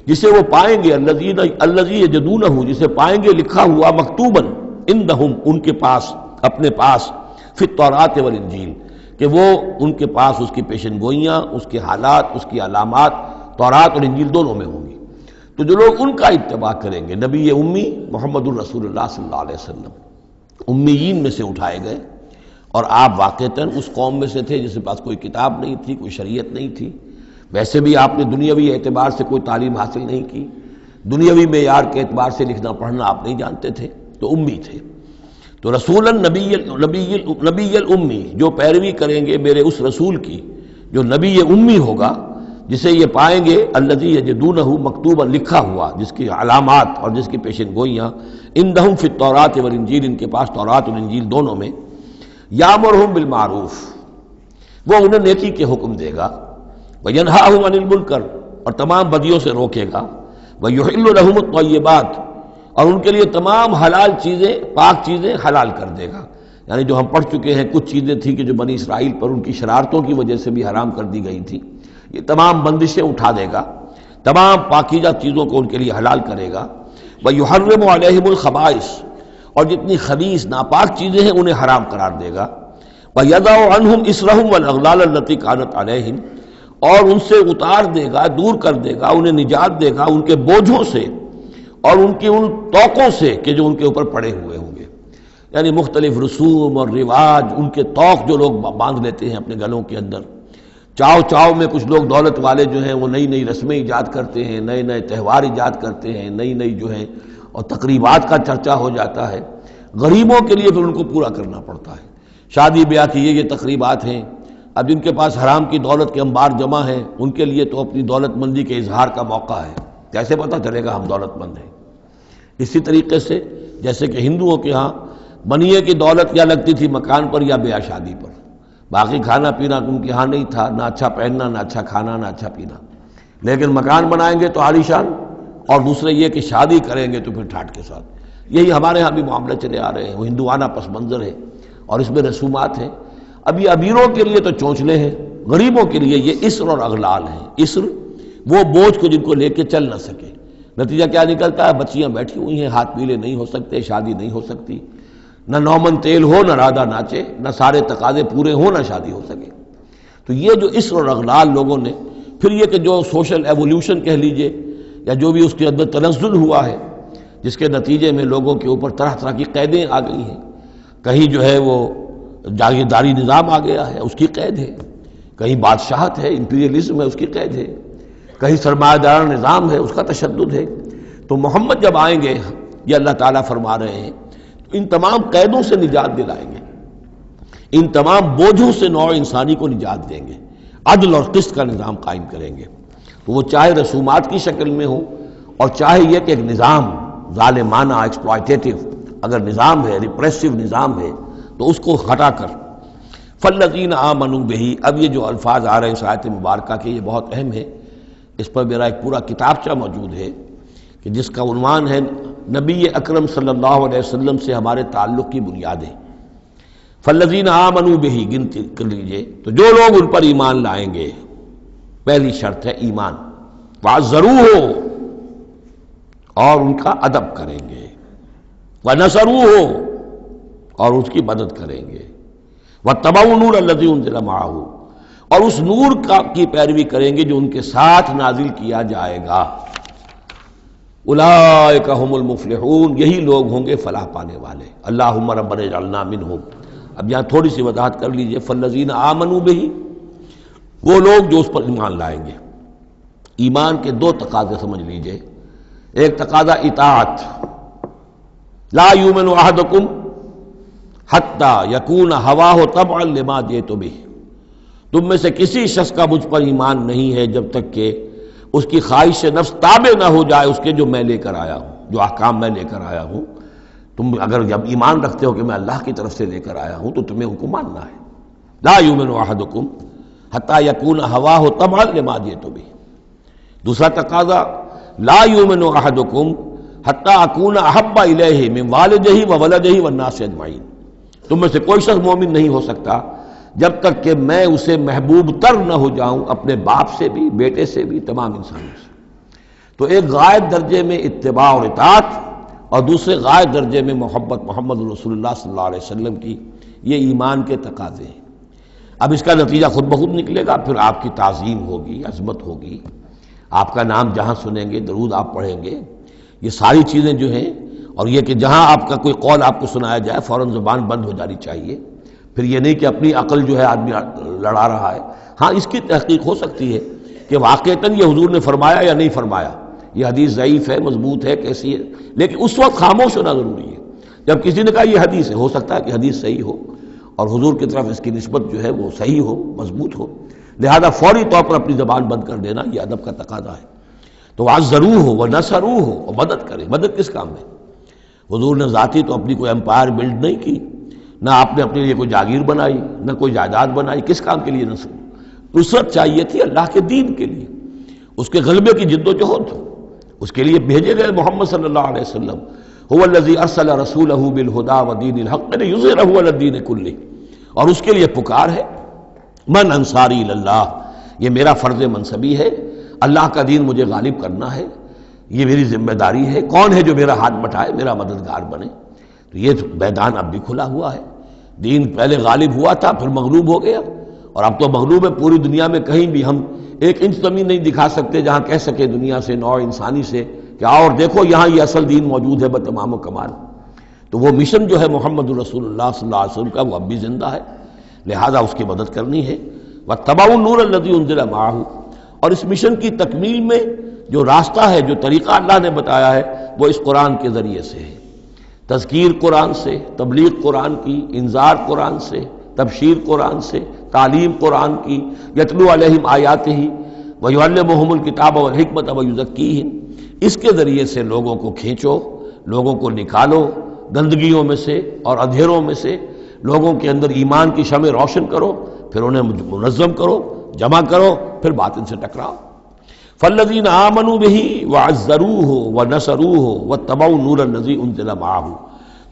جسے وہ پائیں گے الذی یجدونہ، جسے پائیں گے لکھا ہوا مکتوباً عندہم، ان کے پاس، اپنے پاس، فی التوراۃ والانجیل، کہ وہ ان کے پاس اس کی پیشن گوئیاں، اس کے حالات، اس کی علامات تورات اور انجیل دونوں میں ہوں گی۔ تو جو لوگ ان کا اتباع کریں گے، نبی امی محمد الرسول اللہ صلی اللہ علیہ وسلم امیین میں سے اٹھائے گئے، اور آپ واقعتاً اس قوم میں سے تھے جس کے پاس کوئی کتاب نہیں تھی، کوئی شریعت نہیں تھی، ویسے بھی آپ نے دنیاوی اعتبار سے کوئی تعلیم حاصل نہیں کی، دنیاوی معیار کے اعتبار سے لکھنا پڑھنا آپ نہیں جانتے تھے، تو امی تھے۔ تو رسول نبی الامی، جو پیروی کریں گے میرے اس رسول کی جو نبی امی ہوگا، جسے یہ پائیں گے الذی یجدونہ مکتوبا، لکھا ہوا، جس کی علامات اور جس کی پیشن گوئیاں عندہم فی التوراۃ والانجیل، ان کے پاس تورات اور انجیل دونوں میں، یامرہم بالمعروف، وہ انہیں نیکی کے حکم دے گا، وینہاہم عن المنکر، اور تمام بدیوں سے روکے گا، ویحل لہم الطیبات، اور ان کے لیے تمام حلال چیزیں، پاک چیزیں حلال کر دے گا۔ یعنی جو ہم پڑھ چکے ہیں کچھ چیزیں تھیں کہ جو بنی اسرائیل پر ان کی شرارتوں کی وجہ سے بھی حرام کر دی گئی تھی، یہ تمام بندشیں اٹھا دے گا، تمام پاکیزہ چیزوں کو ان کے لیے حلال کرے گا۔ وَيُحَرِّمُ عَلَيْهِمُ الْخَبَائِثَ، اور جتنی خبیث ناپاک چیزیں ہیں انہیں حرام قرار دے گا۔ وَيَضَعُ عَنْهُمْ إِصْرَهُمْ وَالْأَغْلَالَ الَّتِي كَانَتْ عَلَيْهِمْ، اور ان سے اتار دے گا، دور کر دے گا، انہیں نجات دے گا ان کے بوجھوں سے اور ان کی ان توقوں سے کہ جو ان کے اوپر پڑے ہوئے ہوں گے۔ یعنی مختلف رسوم اور رواج، ان کے توق جو لوگ باندھ لیتے ہیں اپنے گلوں کے اندر، چاؤ چاؤ میں کچھ لوگ دولت والے جو ہیں وہ نئی نئی رسمیں ایجاد کرتے ہیں، نئے نئے تہوار ایجاد کرتے ہیں، نئی نئی جو ہے اور تقریبات کا چرچا ہو جاتا ہے۔ غریبوں کے لیے پھر ان کو پورا کرنا پڑتا ہے، شادی بیاہ کی یہ تقریبات ہیں۔ اب جن کے پاس حرام کی دولت کے انبار جمع ہیں، ان کے لیے تو اپنی دولت مندی کے اظہار کا موقع ہے، کیسے پتہ چلے گا ہم دولت مند ہیں؟ اسی طریقے سے جیسے کہ ہندوؤں کے ہاں بنیے کی دولت یا لگتی تھی مکان پر یا بیاہ شادی پر، باقی کھانا پینا ان کے ہاں نہیں تھا، نہ اچھا پہننا، نہ اچھا کھانا، نہ اچھا پینا، لیکن مکان بنائیں گے تو عالیشان، اور دوسرے یہ کہ شادی کریں گے تو پھر ٹھاٹ کے ساتھ۔ یہی ہمارے ہاں بھی معاملے چلے آ رہے ہیں، وہ ہندوانہ پس منظر ہے اور اس میں رسومات ہیں۔ اب یہ امیروں کے لیے تو چونچلے ہیں، غریبوں کے لیے یہ اسر اور اغلال ہیں۔ اسر وہ بوجھ کو جن کو لے کے چل نہ سکے، نتیجہ کیا نکلتا ہے؟ بچیاں بیٹھی ہوئی ہیں، ہاتھ پیلے نہیں ہو سکتے، شادی نہیں ہو سکتی، نہ نومن تیل ہو، نہ رادہ ناچے، نہ سارے تقاضے پورے ہوں، نہ شادی ہو سکے۔ تو یہ جو اسر اور اغلال لوگوں نے، پھر یہ کہ جو سوشل ایولیوشن کہہ لیجئے یا جو بھی اس کے اندر تنزل ہوا ہے، جس کے نتیجے میں لوگوں کے اوپر طرح طرح کی قیدیں آ گئی ہیں، کہیں جو ہے وہ جاگیرداری نظام آ گیا ہے، اس کی قید ہے، کہیں بادشاہت ہے، امپیریلزم ہے، اس کی قید ہے، کہیں سرمایہ دارانہ نظام ہے، اس کا تشدد ہے۔ تو محمد جب آئیں گے یہ اللہ تعالیٰ فرما رہے ہیں، تو ان تمام قیدوں سے نجات دلائیں گے، ان تمام بوجھوں سے نوع انسانی کو نجات دیں گے، عدل اور قسط کا نظام قائم کریں گے، تو وہ چاہے رسومات کی شکل میں ہو اور چاہے یہ کہ ایک نظام ظالمانہ ایکسپلائٹیٹو اگر نظام ہے، ریپریسو نظام ہے، تو اس کو ہٹا کر فالذین آمنوا بہ۔ اب یہ جو الفاظ آ رہے ہیں اس آیت مبارکہ کے، یہ بہت اہم ہے، اس پر میرا ایک پورا کتابچہ موجود ہے کہ جس کا عنوان ہے نبی اکرم صلی اللہ علیہ وسلم سے ہمارے تعلق کی بنیادیں۔ فالذین آمنوا بہ گنتی کر لیجئے، تو جو لوگ ان پر ایمان لائیں گے، پہلی شرط ہے ایمان، وعزروہ، اور ان کا ادب کریں گے، ونصروہ، اور اس کی مدد کریں گے، واتبعوا النور الذی انزل معہ، اور اس نور کی پیروی کریں گے جو ان کے ساتھ نازل کیا جائے گا۔ اولئک ھم المفلحون، یہی لوگ ہوں گے فلاح پانے والے۔ اللہم ربنا اجعلنا منہم۔ اب یہاں تھوڑی سی وضاحت کر لیجئے، فالذین آمنوا بہ، وہ لوگ جو اس پر ایمان لائیں گے۔ ایمان کے دو تقاضے سمجھ لیجئے، ایک تقاضا اطاعت، لا یؤمن احدکم حتی یکون ہواہ طبعا لما جئت بہ، تم میں سے کسی شخص کا مجھ پر ایمان نہیں ہے جب تک کہ اس کی خواہش نفس تابع نہ ہو جائے اس کے جو میں لے کر آیا ہوں، جو احکام میں لے کر آیا ہوں۔ تم اگر جب ایمان رکھتے ہو کہ میں اللہ کی طرف سے لے کر آیا ہوں تو تمہیں ان کو ماننا ہے۔ لا یؤمن احدکم حتی یکون ہواہ طبعا لما جئت بہ۔ دوسرا تقاضا، لا یؤمن احدکم حتی اکون احب الیہ من والدہ وولدہ والناس اجمعین، تم میں سے کوئی شخص مومن نہیں ہو سکتا جب تک کہ میں اسے محبوب تر نہ ہو جاؤں، اپنے باپ سے بھی، بیٹے سے بھی، تمام انسانوں سے۔ تو ایک غائب درجے میں اتباع اور اطاعت، اور دوسرے غائب درجے میں محبت محمد رسول اللہ صلی اللہ علیہ وسلم کی، یہ ایمان کے تقاضے ہیں۔ اب اس کا نتیجہ خود بخود نکلے گا، پھر آپ کی تعظیم ہوگی، عظمت ہوگی، آپ کا نام جہاں سنیں گے، درود آپ پڑھیں گے، یہ ساری چیزیں جو ہیں، اور یہ کہ جہاں آپ کا کوئی قول آپ کو سنایا جائے فوراً زبان بند ہو جانی چاہیے۔ پھر یہ نہیں کہ اپنی عقل جو ہے آدمی لڑا رہا ہے، ہاں اس کی تحقیق ہو سکتی ہے کہ واقعتاً یہ حضور نے فرمایا یا نہیں فرمایا، یہ حدیث ضعیف ہے، مضبوط ہے، کیسی ہے، لیکن اس وقت خاموش ہونا ضروری ہے۔ جب کسی نے کہا یہ حدیث ہے، ہو سکتا ہے کہ حدیث صحیح ہو اور حضور کی طرف اس کی نسبت جو ہے وہ صحیح ہو، مضبوط ہو، لہذا فوری طور پر اپنی زبان بند کر دینا یہ ادب کا تقاضا ہے۔ تو وعزروہ ونصروہ، اور مدد کرے۔ مدد کس کام میں؟ حضور نے ذاتی تو اپنی کوئی امپائر بلڈ نہیں کی، نہ آپ نے اپنے لیے کوئی جاگیر بنائی، نہ کوئی جائیداد بنائی، کس کام کے لیے نصرت چاہیے تھی اللہ کے دین کے لیے، اس کے غلبے کی جد و جہد، اس کے لیے بھیجے گئے محمد صلی اللہ علیہ وسلم۔ هو الذی ارسل رسولہ بالہدی ودین الحق لیظہرہ علی الدین کلہ، اور اس کے لیے پکار ہے، من انصاری اللہ، یہ میرا فرض منصبی ہے، اللہ کا دین مجھے غالب کرنا ہے، یہ میری ذمہ داری ہے، کون ہے جو میرا ہاتھ بٹھائے، میرا مددگار بنے۔ تو یہ میدان اب بھی کھلا ہوا ہے، دین پہلے غالب ہوا تھا پھر مغلوب ہو گیا، اور اب تو مغلوب ہے پوری دنیا میں، کہیں بھی ہم ایک انچ زمین نہیں دکھا سکتے جہاں کہہ سکے دنیا سے، نوع انسانی سے کہ آؤ اور دیکھو یہاں یہ اصل دین موجود ہے بتمام و کمال۔ تو وہ مشن جو ہے محمد رسول اللہ صلی اللہ علیہ وسلم کا، وہ اب بھی زندہ ہے، لہذا اس کی مدد کرنی ہے۔ واتبعوا النور الذی انزل معہ، اور اس مشن کی تکمیل میں جو راستہ ہے، جو طریقہ اللہ نے بتایا ہے، وہ اس قرآن کے ذریعے سے ہے، تذکیر قرآن سے، تبلیغ قرآن کی، انذار قرآن سے، تبشیر قرآن سے، تعلیم قرآن کی، یتلو علیہم آیاتہ ویعلمہم الکتاب والحکمۃ ویزکیہم، اس کے ذریعے سے لوگوں کو کھینچو، لوگوں کو نکالو گندگیوں میں سے اور اندھیروں میں سے، لوگوں کے اندر ایمان کی شمع روشن کرو، پھر انہیں منظم کرو، جمع کرو، پھر باطل سے ٹکراؤ۔ فالذین آمنوا بہ وعزروہ ونصروہ واتبعوا النور الذی انزل معہ،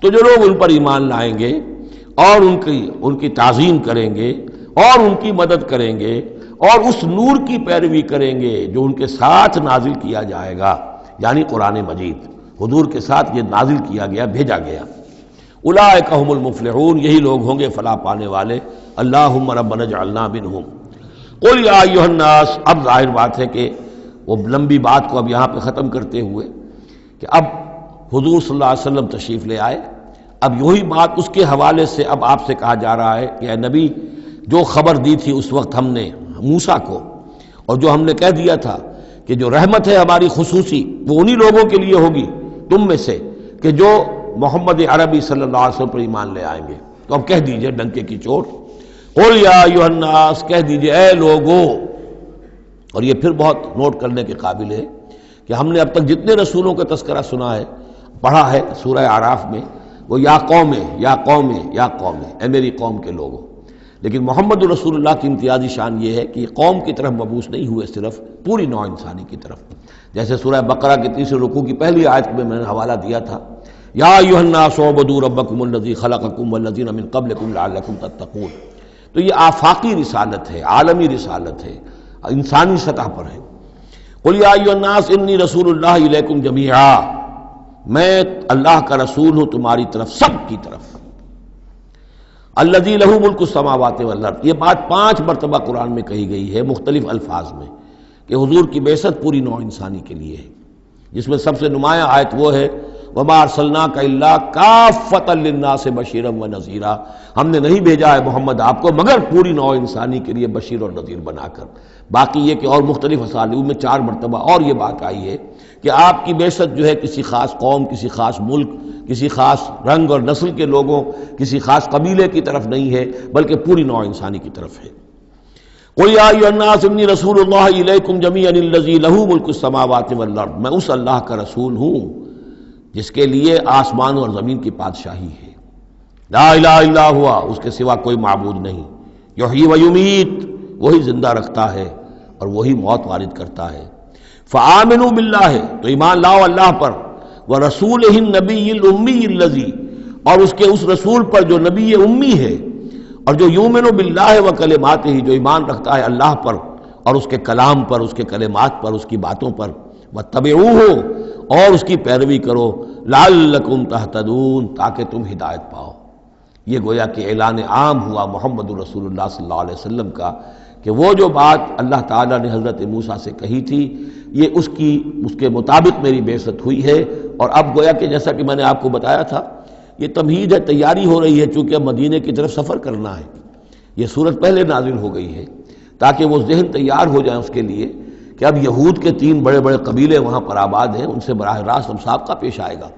تو جو لوگ ان پر ایمان لائیں گے اور ان کی تعظیم کریں گے اور ان کی مدد کریں گے اور اس نور کی پیروی کریں گے جو ان کے ساتھ نازل کیا جائے گا، یعنی قرآن مجید حضور کے ساتھ یہ نازل کیا گیا، بھیجا گیا۔ اولئک ھم المفلحون، یہی لوگ ہوں گے فلاح پانے والے۔ اللہم ربنا اجعلنا منہم۔ قل یا ایھا الناس، اب ظاہر بات ہے کہ وہ لمبی بات کو اب یہاں پہ ختم کرتے ہوئے کہ اب حضور صلی اللہ علیہ وسلم تشریف لے آئے، اب یہی بات اس کے حوالے سے اب آپ سے کہا جا رہا ہے کہ اے نبی، جو خبر دی تھی اس وقت ہم نے موسیٰ کو، اور جو ہم نے کہہ دیا تھا کہ جو رحمت ہے ہماری خصوصی وہ انہی لوگوں کے لیے ہوگی تم میں سے کہ جو محمد عربی صلی اللہ علیہ وسلم پر ایمان لے آئیں گے۔ تو اب کہہ دیجئے ڈنکے کی چوٹ، قل یا ایھا الناس، کہہ دیجئے اے لوگو۔ اور یہ پھر بہت نوٹ کرنے کے قابل ہے کہ ہم نے اب تک جتنے رسولوں کا تذکرہ سنا ہے، پڑھا ہے سورہ اعراف میں، وہ یا قوم یا قوم یا قوم، اے میری قوم کے لوگوں۔ لیکن محمد رسول اللہ کی امتیازی شان یہ ہے کہ یہ قوم کی طرف مبعوث نہیں ہوئے، صرف پوری نوع انسانی کی طرف۔ جیسے سورہ بقرہ کے تیسرے رکوع کی پہلی آیت میں نے حوالہ دیا تھا، یا ایھا الناس اعبدوا ربکم الذی خلقکم والذین من قبلکم لعلکم تتقون۔ تو یہ آفاقی رسالت ہے، عالمی رسالت ہے، انسانی سطح پر ہے۔ قل یا ایھا الناس انی رسول اللہ الیکم جمیعا، میں اللہ کا رسول ہوں تمہاری طرف، سب کی طرف۔ الذی لہ ملک السماوات والارض، یہ بات 5 مرتبہ قرآن میں کہی گئی ہے مختلف الفاظ میں کہ حضور کی بعثت پوری نوع انسانی کے لیے ہے، جس میں سب سے نمایاں آیت وہ ہے وما ارسلناک الا کافۃ للناس بشیرا ونذیرا، ہم نے نہیں بھیجا ہے محمد آپ کو مگر پوری نوع انسانی کے لیے بشیر اور نذیر بنا کر۔ باقی یہ کہ اور مختلف اسالیب میں 4 مرتبہ اور یہ بات آئی ہے کہ آپ کی بعثت جو ہے کسی خاص قوم، کسی خاص ملک، کسی خاص رنگ اور نسل کے لوگوں، کسی خاص قبیلے کی طرف نہیں ہے، بلکہ پوری نوع انسانی کی طرف ہے۔ قل یا ایھا الناس انی رسول اللہ الیکم جمیعا الذی لہ ملک السماوات والارض، میں اس اللہ کا رسول ہوں جس کے لیے آسمان اور زمین کی بادشاہی ہے۔ لا الہ الا ہوا، اس کے سوا کوئی معبود نہیں۔ یحیی و یمیت، وہی زندہ رکھتا ہے اور وہی موت وارد کرتا ہے۔ فآمنوا باللہ، تو ایمان لاؤ اللہ پر، ورسولہ النبی الامی الذی، اور اس کے اس رسول پر جو نبی امی ہے، اور جو یؤمن باللہ وکلماتہ، جو ایمان رکھتا ہے اللہ پر اور اس کے کلام پر، اس کے کلمات پر، اس کی باتوں پر، واتبعوہ، اور اس کی پیروی کرو، لعلکم تہتدون، تاکہ تم ہدایت پاؤ۔ یہ گویا کہ اعلان عام ہوا محمد رسول اللہ صلی اللہ علیہ وسلم کا کہ وہ جو بات اللہ تعالیٰ نے حضرت موسیٰ سے کہی تھی، یہ اس کے مطابق میری بعثت ہوئی ہے۔ اور اب گویا کہ جیسا کہ میں نے آپ کو بتایا تھا، یہ تمہید ہے، تیاری ہو رہی ہے، چونکہ اب مدینے کی طرف سفر کرنا ہے۔ یہ صورت پہلے نازل ہو گئی ہے تاکہ وہ ذہن تیار ہو جائیں اس کے لیے کہ اب یہود کے 3 بڑے بڑے قبیلے وہاں پر آباد ہیں، ان سے براہ راست ہم سابقہ پیش آئے گا۔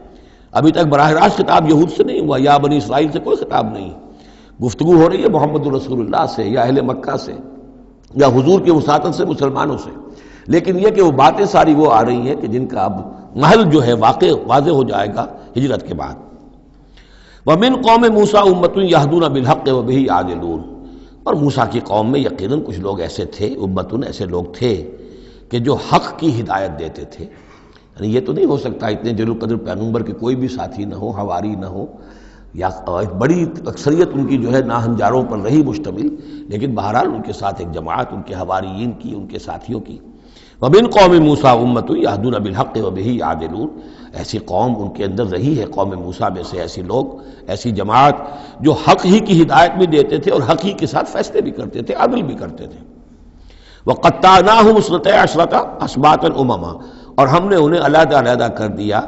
ابھی تک براہ راست خطاب یہود سے نہیں ہوا، یا بنی اسرائیل سے کوئی خطاب نہیں، گفتگو ہو رہی ہے محمد رسول اللہ سے یا اہل مکہ سے یا حضور کی وساطت سے مسلمانوں سے۔ لیکن یہ کہ وہ باتیں ساری وہ آ رہی ہیں کہ جن کا اب محل جو ہے واضح ہو جائے گا ہجرت کے بعد۔ وَمِن قوم موسیٰ امۃ یہدون بالحق وبہ یعدلون، اور موسیٰ کی قوم میں یقیناً کچھ لوگ ایسے تھے، امتن ایسے لوگ تھے کہ جو حق کی ہدایت دیتے تھے۔ یعنی یہ تو نہیں ہو سکتا اتنے جلیل القدر پیغمبر کے کوئی بھی ساتھی نہ ہو، حواری نہ ہو، یا بڑی اکثریت ان کی جو ہے ناہنجاروں پر رہی مشتمل، لیکن بہرحال ان کے ساتھ ایک جماعت ان کے حواریین کی، ان کے ساتھیوں کی۔ وَمِن قوم موسیٰ امۃ یہدون بالحق وبہ یعدلون، ایسی قوم ان کے اندر رہی ہے، قوم موسیٰ میں سے ایسی لوگ، ایسی جماعت جو حق ہی کی ہدایت بھی دیتے تھے اور حق ہی کے ساتھ فیصلے بھی کرتے تھے، عدل بھی کرتے تھے۔ وَقَطَّعْنَاهُمْ اثْنَتَيْ عَشْرَةَ أَسْبَاطًا أُمَمًا، اور ہم نے انہیں علیحدہ علیحدہ کر دیا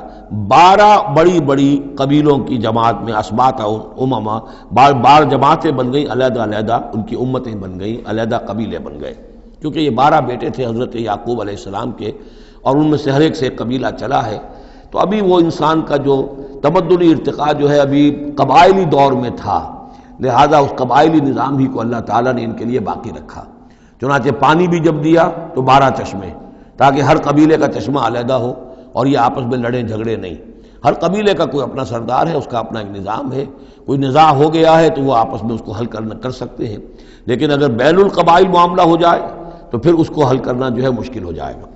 12 بڑی بڑی قبیلوں کی جماعت میں، اسباط امما، بار جماعتیں بن گئیں علیحدہ علیحدہ، ان کی امتیں بن گئیں، علیحدہ قبیلے بن گئے، کیونکہ یہ 12 بیٹے تھے حضرت یعقوب علیہ السلام کے، اور ان میں سے ہر ایک سے ایک قبیلہ چلا ہے۔ تو ابھی وہ انسان کا جو تمدنی ارتقاء جو ہے ابھی قبائلی دور میں تھا، لہذا اس قبائلی نظام ہی کو اللہ تعالیٰ نے ان کے لیے باقی رکھا۔ چنانچہ پانی بھی جب دیا تو 12 چشمے، تاکہ ہر قبیلے کا چشمہ علیحدہ ہو اور یہ آپس میں لڑیں جھگڑے نہیں۔ ہر قبیلے کا کوئی اپنا سردار ہے، اس کا اپنا ایک نظام ہے، کوئی نزاع ہو گیا ہے تو وہ آپس میں اس کو حل کر سکتے ہیں، لیکن اگر بین القبائل معاملہ ہو جائے تو پھر اس کو حل کرنا جو ہے مشکل ہو جائے گا۔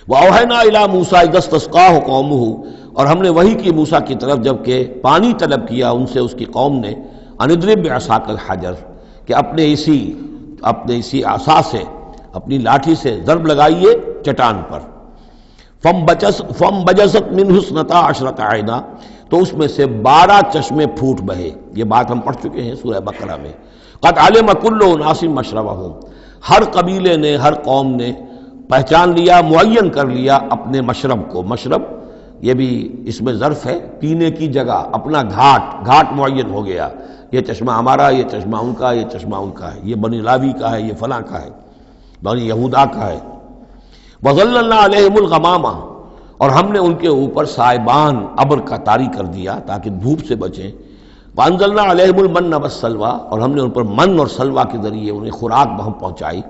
وَأَوْحَيْنَا إِلَىٰ مُوسَىٰ إِذْ اسْتَسْقَاهُ قَوْمُهُ، اور ہم نے وحی کی موسیٰ کی طرف جب کہ پانی طلب کیا ان سے اس کی قوم نے، أَنِ اضْرِب بِعَصَاكَ الْحَجَرَ، کہ اپنے اسی عصا سے، اپنی لاٹھی سے ضرب لگائیے چٹان پر۔ فَانْبَجَسَتْ مِنْهُ اثْنَتَا عَشْرَةَ عَيْنًا، تو اس میں سے 12 چشمے پھوٹ بہے۔ یہ بات ہم پڑھ چکے ہیں سورہ بقرہ میں۔ قَدْ عَلِمَ كُلُّ أُنَاسٍ مَشْرَبَهُمْ، ہر قبیلے نے، ہر قوم نے پہچان لیا، معین کر لیا اپنے مشرب کو۔ مشرب یہ بھی اس میں ظرف ہے، پینے کی جگہ، اپنا گھاٹ معین ہو گیا، یہ چشمہ ہمارا، یہ چشمہ ان کا، یہ چشمہ ان کا ہے، یہ بنی لاوی کا ہے، یہ فلاں کا ہے، بنی یہودا کا ہے۔ وَظَلَّلْنَا عَلَيْهِمُ الْغَمَامَ، اور ہم نے ان کے اوپر سائبان ابر کا طاری کر دیا تاکہ دھوپ سے بچیں. وانزلنا علیہم المن والسلویٰ، اور ہم نے ان پر من اور سلویٰ کے ذریعے انہیں خوراک بہم پہنچائی.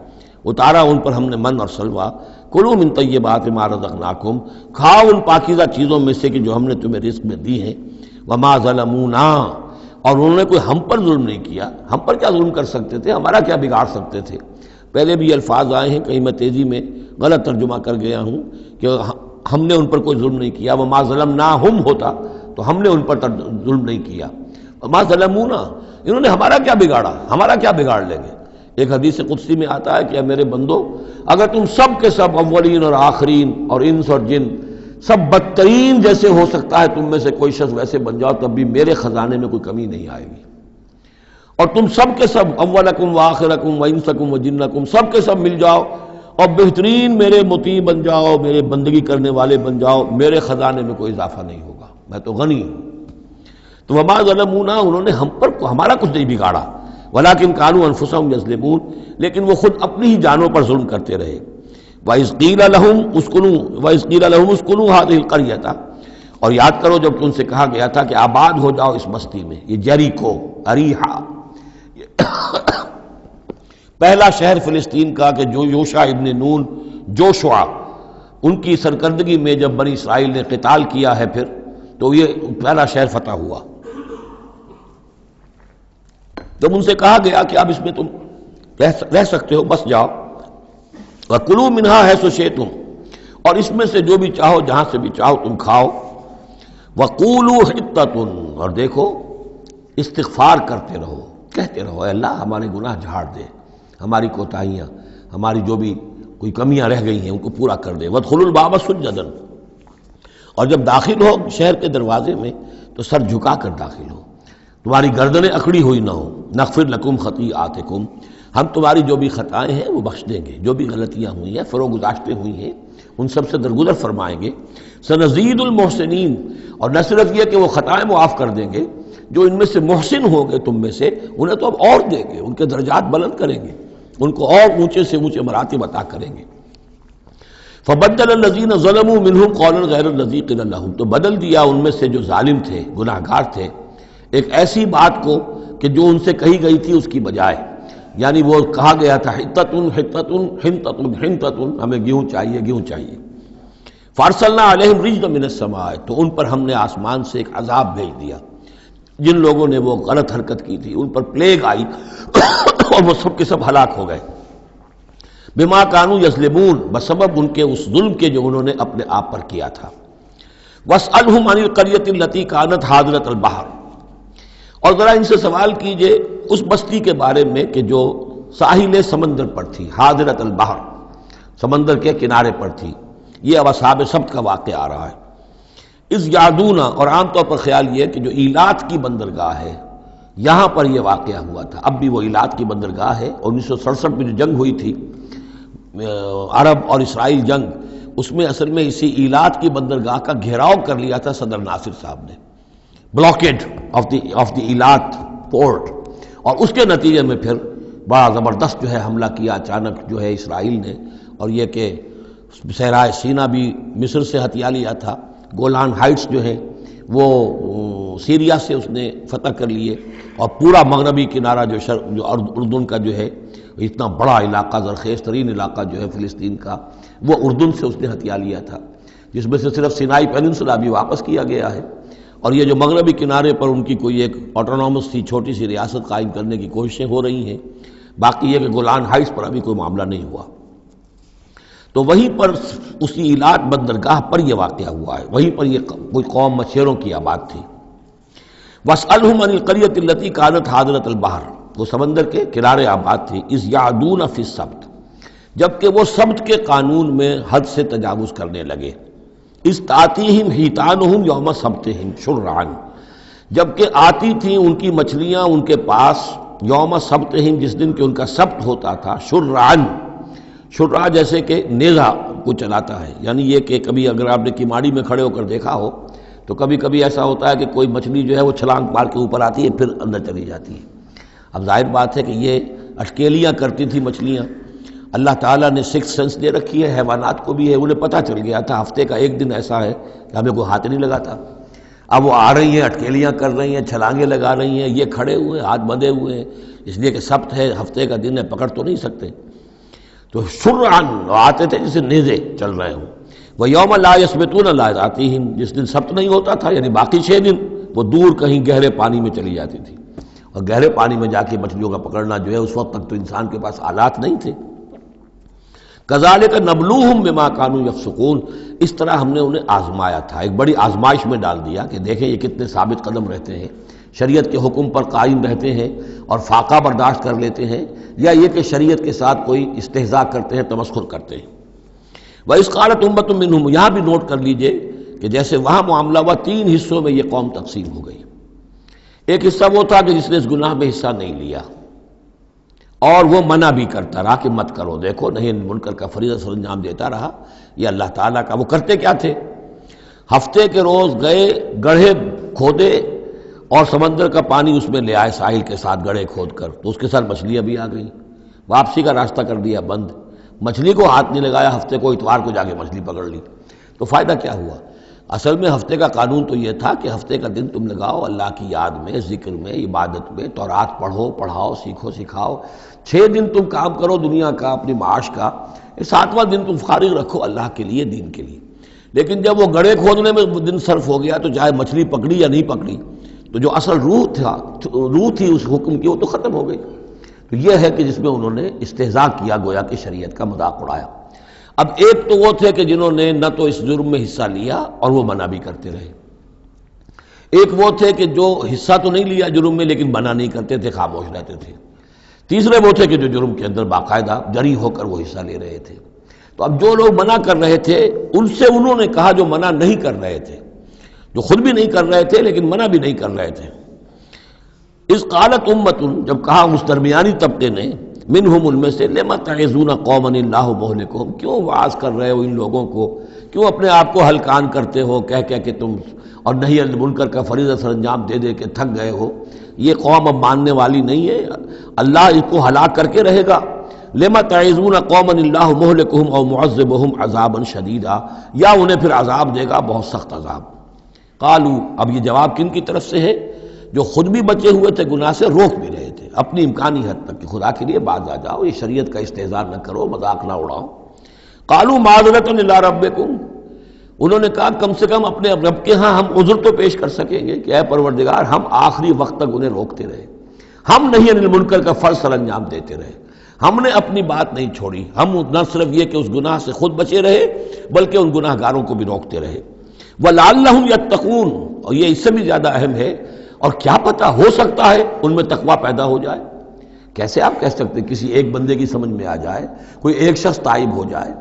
اتارا ان پر ہم نے من اور سلویٰ. کلوا من طیبات ما رزقناکم، کھاؤ ان پاکیزہ چیزوں میں سے کہ جو ہم نے تمہیں رزق میں دی ہیں. وما ظلمونا، اور انہوں نے کوئی ہم پر ظلم نہیں کیا. ہم پر کیا ظلم کر سکتے تھے، ہمارا کیا بگاڑ سکتے تھے. پہلے بھی یہ الفاظ آئے ہیں، کہیں میں تیزی میں غلط ترجمہ کر گیا ہوں کہ ہم نے ان پر کوئی ظلم نہیں کیا. وما ظلمناہم ہوتا تو ہم نے ان پر ظلم نہیں کیا. وما ظلمونا، انہوں نے ہمارا کیا بگاڑا، ہمارا کیا بگاڑ لیں گے. ایک حدیث قدسی میں آتا ہے کہ اے میرے بندو، اگر تم سب کے سب اولین اور آخرین اور انس اور جن سب بدترین جیسے ہو سکتا ہے تم میں سے کوئی شخص ویسے بن جاؤ، تب بھی میرے خزانے میں کوئی کمی نہیں آئے گی. اور تم سب کے سب اولکم وآخرکم وانسکم وجنکم سب کے سب مل جاؤ اور بہترین میرے مطیع بن جاؤ، میرے بندگی کرنے والے بن جاؤ، میرے خزانے میں کوئی اضافہ نہیں ہوگا، میں تو غنی ہوں. تو وما ظلمونا، انہوں نے ہم پر ہمارا کچھ نہیں بگاڑا. ولکن کانوا انفسہم یظلمون، لیکن وہ خود اپنی ہی جانوں پر ظلم کرتے رہے. وَإِذْ قِيلَ لَهُمُ اسْكُنُوا هَٰذِهِ الْقَرْيَةَ، اور یاد کرو جب کہ ان سے کہا گیا تھا کہ آباد ہو جاؤ اس بستی میں. یہ جیریکو، اریحا، پہلا شہر فلسطین کا کہ جو یوشع ابن نون جوشع ان کی سرکردگی میں جب بنی اسرائیل نے قتال کیا ہے پھر، تو یہ پہلا شہر فتح ہوا. جب ان سے کہا گیا کہ اب اس میں تم رہ سکتے ہو، بس جاؤ. وَكُلُوا مِنْهَا حَيْثُ شِئْتُمْ، اور اس میں سے جو بھی چاہو، جہاں سے بھی چاہو تم کھاؤ. وَقُولُوا حِطَّةٌ، اور دیکھو استغفار کرتے رہو، کہتے رہو اے اللہ ہمارے گناہ جھاڑ دے، ہماری کوتاہیاں، ہماری جو بھی کوئی کمیاں رہ گئی ہیں ان کو پورا کر دے. وَادْخُلُوا الْبَابَ سُجَّدًا، اور جب داخل ہو شہر کے دروازے میں تو سر جھکا کر داخل ہو، تمہاری گردنیں اکڑی ہوئی نہ ہو. نغفر لکم خطیئاتکم، ہم تمہاری جو بھی خطائیں ہیں وہ بخش دیں گے، جو بھی غلطیاں ہوئی ہیں فروغ گزاشتیں ہوئی ہیں ان سب سے درگزر فرمائیں گے. سنزید المحسنین، اور نہ صرف یہ کہ وہ خطائیں معاف کر دیں گے، جو ان میں سے محسن ہوں گے تم میں سے انہیں تو اب اور دیں گے، ان کے درجات بلند کریں گے، ان کو اور اونچے سے اونچے مراتب عطا کریں گے. فبدل الذین ظلموا منہم قولا غیر الذی قیل لہم، تو بدل دیا ان میں سے جو ظالم تھے، گناہ گار تھے، ایک ایسی بات کو کہ جو ان سے کہی گئی تھی اس کی بجائے. یعنی وہ کہا گیا تھا حطۃ حطۃ حنطۃ حنطۃ، ہمیں گیہوں چاہیے، گیہوں چاہیے. فارسلنا علیہم رجزا من السماء، تو ان پر ہم نے آسمان سے ایک عذاب بھیج دیا. جن لوگوں نے وہ غلط حرکت کی تھی ان پر پلیگ آئی اور وہ سب کے سب ہلاک ہو گئے. بما کانوا یظلمون، بسبب ان کے اس ظلم کے جو انہوں نے اپنے آپ پر کیا تھا. واسألہم عن القریۃ التی کانت حاضرۃ البحر، اور ذرا ان سے سوال کیجئے اس بستی کے بارے میں کہ جو ساحل سمندر پر تھی، حاضرۃ البحر، سمندر کے کنارے پر تھی. یہ اب اصحاب سبت کا واقعہ آ رہا ہے. اس یادونا، اور عام طور پر خیال یہ کہ جو ایلات کی بندرگاہ ہے یہاں پر یہ واقعہ ہوا تھا. اب بھی وہ ایلات کی بندرگاہ ہے. 1967 میں جو جنگ ہوئی تھی عرب اور اسرائیل جنگ، اس میں اصل میں اسی ایلات کی بندرگاہ کا گھیراؤ کر لیا تھا صدر ناصر صاحب نے، بلاکیڈ آف دی ایلات پورٹ، اور اس کے نتیجے میں پھر بڑا زبردست جو ہے حملہ کیا اچانک جو ہے اسرائیل نے. اور یہ کہ صحرائے سینا بھی مصر سے ہتھیا لیا تھا، گولان ہائٹس جو ہیں وہ سیریا سے اس نے فتح کر لیے، اور پورا مغربی کنارہ جو اردن کا جو ہے اتنا بڑا علاقہ، زرخیز ترین علاقہ جو ہے فلسطین کا، وہ اردن سے اس نے ہتھیا لیا تھا، جس میں سے صرف سینائی پیننسولا بھی واپس کیا گیا ہے. اور یہ جو مغربی کنارے پر ان کی کوئی ایک آٹونومس سی چھوٹی سی ریاست قائم کرنے کی کوششیں ہو رہی ہیں. باقی یہ کہ گولان ہائٹس پر ابھی کوئی معاملہ نہیں ہوا. تو وہیں پر اسی ایلات بندرگاہ پر یہ واقعہ ہوا ہے، وہیں پر یہ کوئی قوم مچھیروں کی آباد تھی. واسألہم عن القریۃ التی کانت حاضرۃ البحر، وہ سمندر کے کنارے آباد تھی. اذ یعدون فی السبت، جبکہ وہ سبت کے قانون میں حد سے تجاوز کرنے لگے. اذ تأتیہم حیتانہم یوم سبتہم شرعا، جبکہ آتی تھیں ان کی مچھلیاں ان کے پاس یوم سبتہم، جس دن کہ ان کا سبت ہوتا تھا، شرعا، شرع جیسے کہ نیزہ کو چلاتا ہے. یعنی یہ کہ کبھی اگر آپ نے کماڑی میں کھڑے ہو کر دیکھا ہو تو کبھی کبھی ایسا ہوتا ہے کہ کوئی مچھلی جو ہے وہ چھلانگ مار کے اوپر آتی ہے پھر اندر چلی جاتی ہے. اب ظاہر بات ہے کہ یہ اٹکیلیاں کرتی تھی مچھلیاں، اللہ تعالیٰ نے سکس سینس دے رکھی ہے، حیوانات کو بھی ہے، انہیں پتہ چل گیا تھا ہفتے کا ایک دن ایسا ہے کہ ہمیں کوئی ہاتھ نہیں لگاتا. اب وہ آ رہی ہیں، اٹکیلیاں کر رہی ہیں، چھلانگیں لگا رہی ہیں، یہ کھڑے ہوئے ہیں، ہاتھ بندھے ہوئے ہیں، اس لیے کہ سبت ہے، ہفتے کا دن ہے، پکڑ تو نہیں سکتے. تو شرعاً آتے تھے جسے نیزے چل رہے ہوں. وہ یوم لا یثبتون لا یاتیہم، جس دن سبت نہیں ہوتا تھا یعنی باقی 6 دن وہ دور کہیں گہرے پانی میں چلی جاتی تھی، اور گہرے پانی میں جا کے مچھلیوں کا پکڑنا جو ہے اس وقت تک تو انسان کے پاس آلات نہیں تھے. کذالک نبلوہم بما کانوا یفسقون، اس طرح ہم نے انہیں آزمایا تھا، ایک بڑی آزمائش میں ڈال دیا کہ دیکھیں یہ کتنے ثابت قدم رہتے ہیں، شریعت کے حکم پر قائم رہتے ہیں اور فاقہ برداشت کر لیتے ہیں، یا یہ کہ شریعت کے ساتھ کوئی استہزاء کرتے ہیں، تمسخر کرتے ہیں. وَإِذْ قَالَتْ أُمَّةٌ مِّنْهُمْ، یہاں بھی نوٹ کر لیجئے کہ جیسے وہاں معاملہ ہوا 3 حصوں میں یہ قوم تقسیم ہو گئی. ایک حصہ وہ تھا کہ جس نے اس گناہ میں حصہ نہیں لیا اور وہ منع بھی کرتا رہا کہ مت کرو، دیکھو نہیں منکر کا فریضہ سر انجام دیتا رہا. یہ اللہ تعالیٰ کا، وہ کرتے کیا تھے؟ ہفتے کے روز گئے، گڑھے کھودے اور سمندر کا پانی اس میں لے آئے ساحل کے ساتھ گڑھے کھود کر، تو اس کے ساتھ مچھلیاں بھی آ گئیں، واپسی کا راستہ کر دیا بند. مچھلی کو ہاتھ نہیں لگایا، ہفتے کو اتوار کو جا کے مچھلی پکڑ لی. تو فائدہ کیا ہوا؟ اصل میں ہفتے کا قانون تو یہ تھا کہ ہفتے کا دن تم لگاؤ اللہ کی یاد میں، ذکر میں، عبادت میں، تورات پڑھو، پڑھاؤ، سیکھو، سکھاؤ. 6 دن تم کام کرو دنیا کا، اپنی معاش کا، 7واں دن تم فارغ رکھو اللہ کے لیے، دین کے لیے. لیکن جب وہ گڑھے کھودنے میں دن صرف ہو گیا تو چاہے مچھلی پکڑی یا نہیں پکڑی، تو جو اصل روح تھی اس حکم کی وہ تو ختم ہو گئی. تو یہ ہے کہ جس میں انہوں نے استہزاء کیا، گویا کہ شریعت کا مذاق اڑایا. اب ایک تو وہ تھے کہ جنہوں نے نہ تو اس جرم میں حصہ لیا اور وہ منع بھی کرتے رہے. ایک وہ تھے کہ جو حصہ تو نہیں لیا جرم میں لیکن منع نہیں کرتے تھے، خاموش رہتے تھے. تیسرے وہ تھے کہ جو جرم کے اندر باقاعدہ جری ہو کر وہ حصہ لے رہے تھے. تو اب جو لوگ منع کر رہے تھے ان سے انہوں نے کہا جو منع نہیں کر رہے تھے، جو خود بھی نہیں کر رہے تھے لیکن منع بھی نہیں کر رہے تھے. اذ قالت امۃ، جب کہا اس درمیانی طبقے نے، منہم، ان میں سے، لم تعظون قوما اللہ مہلکہم، کیوں وعظ کر رہے ہو ان لوگوں کو، کیوں اپنے آپ کو ہلکان کرتے ہو کہہ کہہ کہ تم، اور نہی عن المنکر کا فریضہ سر انجام دے دے کے تھک گئے ہو. یہ قوم اب ماننے والی نہیں ہے، اللہ اس کو ہلاک کر کے رہے گا. لم تعظون قوما اللہ مہلکہم او معذبہم عذابا شدیدا، یا انہیں پھر عذاب دے گا بہت سخت عذاب. قالوا، اب یہ جواب کن کی طرف سے ہے؟ جو خود بھی بچے ہوئے تھے گناہ سے، روک بھی رہے تھے اپنی امکانی حد تک کہ خدا کے لیے باز آ جاؤ، یہ شریعت کا استہزاء نہ کرو، مذاق نہ اڑاؤ. قالوا معذرۃ الی ربکم، انہوں نے کہا کم سے کم اپنے رب کے ہاں ہم عذر تو پیش کر سکیں گے کہ اے پروردگار، ہم آخری وقت تک انہیں روکتے رہے، ہم نہیں عن المنکر کا فرض سر انجام دیتے رہے، ہم نے اپنی بات نہیں چھوڑی. ہم نہ صرف یہ کہ اس گناہ سے خود بچے رہے بلکہ ان گناہ گاروں کو بھی روکتے رہے. وَلَعَلَّهُمْ يَتَّقُونَ، اور یہ اس سے بھی زیادہ اہم ہے، اور کیا پتہ ہو سکتا ہے ان میں تقویٰ پیدا ہو جائے. کیسے آپ کہہ سکتے کسی ایک بندے کی سمجھ میں آ جائے، کوئی ایک شخص تائب ہو جائے؟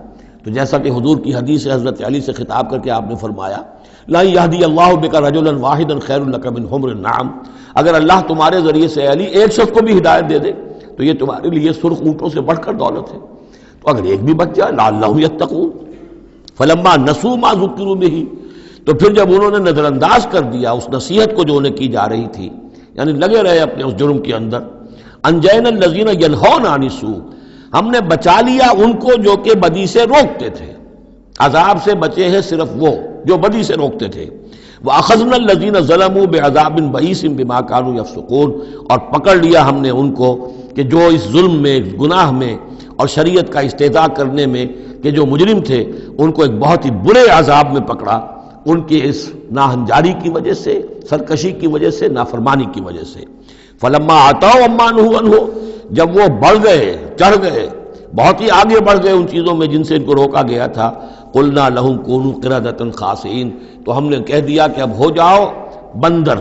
تو جیسا کہ حضور کی حدیث حضرت علی سے خطاب کر کے آپ نے فرمایا، لا یہدی اللہ بک رجلا واحدا خیر لک من حمر النعم، اگر اللہ تمہارے ذریعے سے علی ایک شخص کو بھی ہدایت دے دے تو یہ تمہارے لیے سرخ اونٹوں سے بڑھ کر دولت ہے. تو اگر ایک بھی بچ جائے، لعلہم یتقون. فلما نسوا ما ذکروا بہ، تو پھر جب انہوں نے نظر انداز کر دیا اس نصیحت کو جو انہیں کی جا رہی تھی، یعنی لگے رہے اپنے اس جرم کے اندر، انجینا الذین ینہون عن السوء، ہم نے بچا لیا ان کو جو کہ بدی سے روکتے تھے. عذاب سے بچے ہیں صرف وہ جو بدی سے روکتے تھے. وَأَخَذْنَا الَّذِينَ ظَلَمُوا بِعَذَابٍ بَئِيسٍ بِمَا كَانُوا يَفْسُقُونَ، اور پکڑ لیا ہم نے ان کو کہ جو اس ظلم میں، گناہ میں اور شریعت کا استہزاء کرنے میں کہ جو مجرم تھے، ان کو ایک بہت ہی برے عذاب میں پکڑا، ان کی اس ناہنجاری کی وجہ سے، سرکشی کی وجہ سے، نافرمانی کی وجہ سے. فلما عتوا عما نہوا عنہ، جب وہ بڑھ گئے، چڑھ گئے، بہت ہی آگے بڑھ گئے ان چیزوں میں جن سے ان کو روکا گیا تھا، قلنا لہم کونوا قردۃ خاسئین، تو ہم نے کہہ دیا کہ اب ہو جاؤ بندر،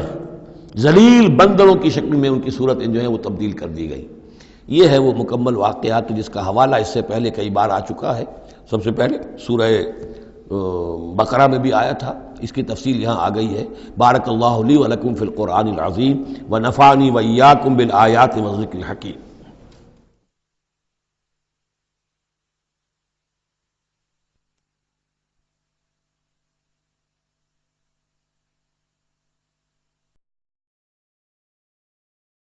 ذلیل بندروں کی شکل میں ان کی صورت جو ہے وہ تبدیل کر دی گئی. یہ ہے وہ مکمل واقعات جس کا حوالہ اس سے پہلے کئی بار آ چکا ہے. سب سے پہلے سورہ بقرہ میں بھی آیا تھا، اس کی تفصیل یہاں آ گئی ہے. بارک اللہ لی و لکم فی القرآن العظیم ونفعنی و ایاکم بالآیات والذکر الحکیم.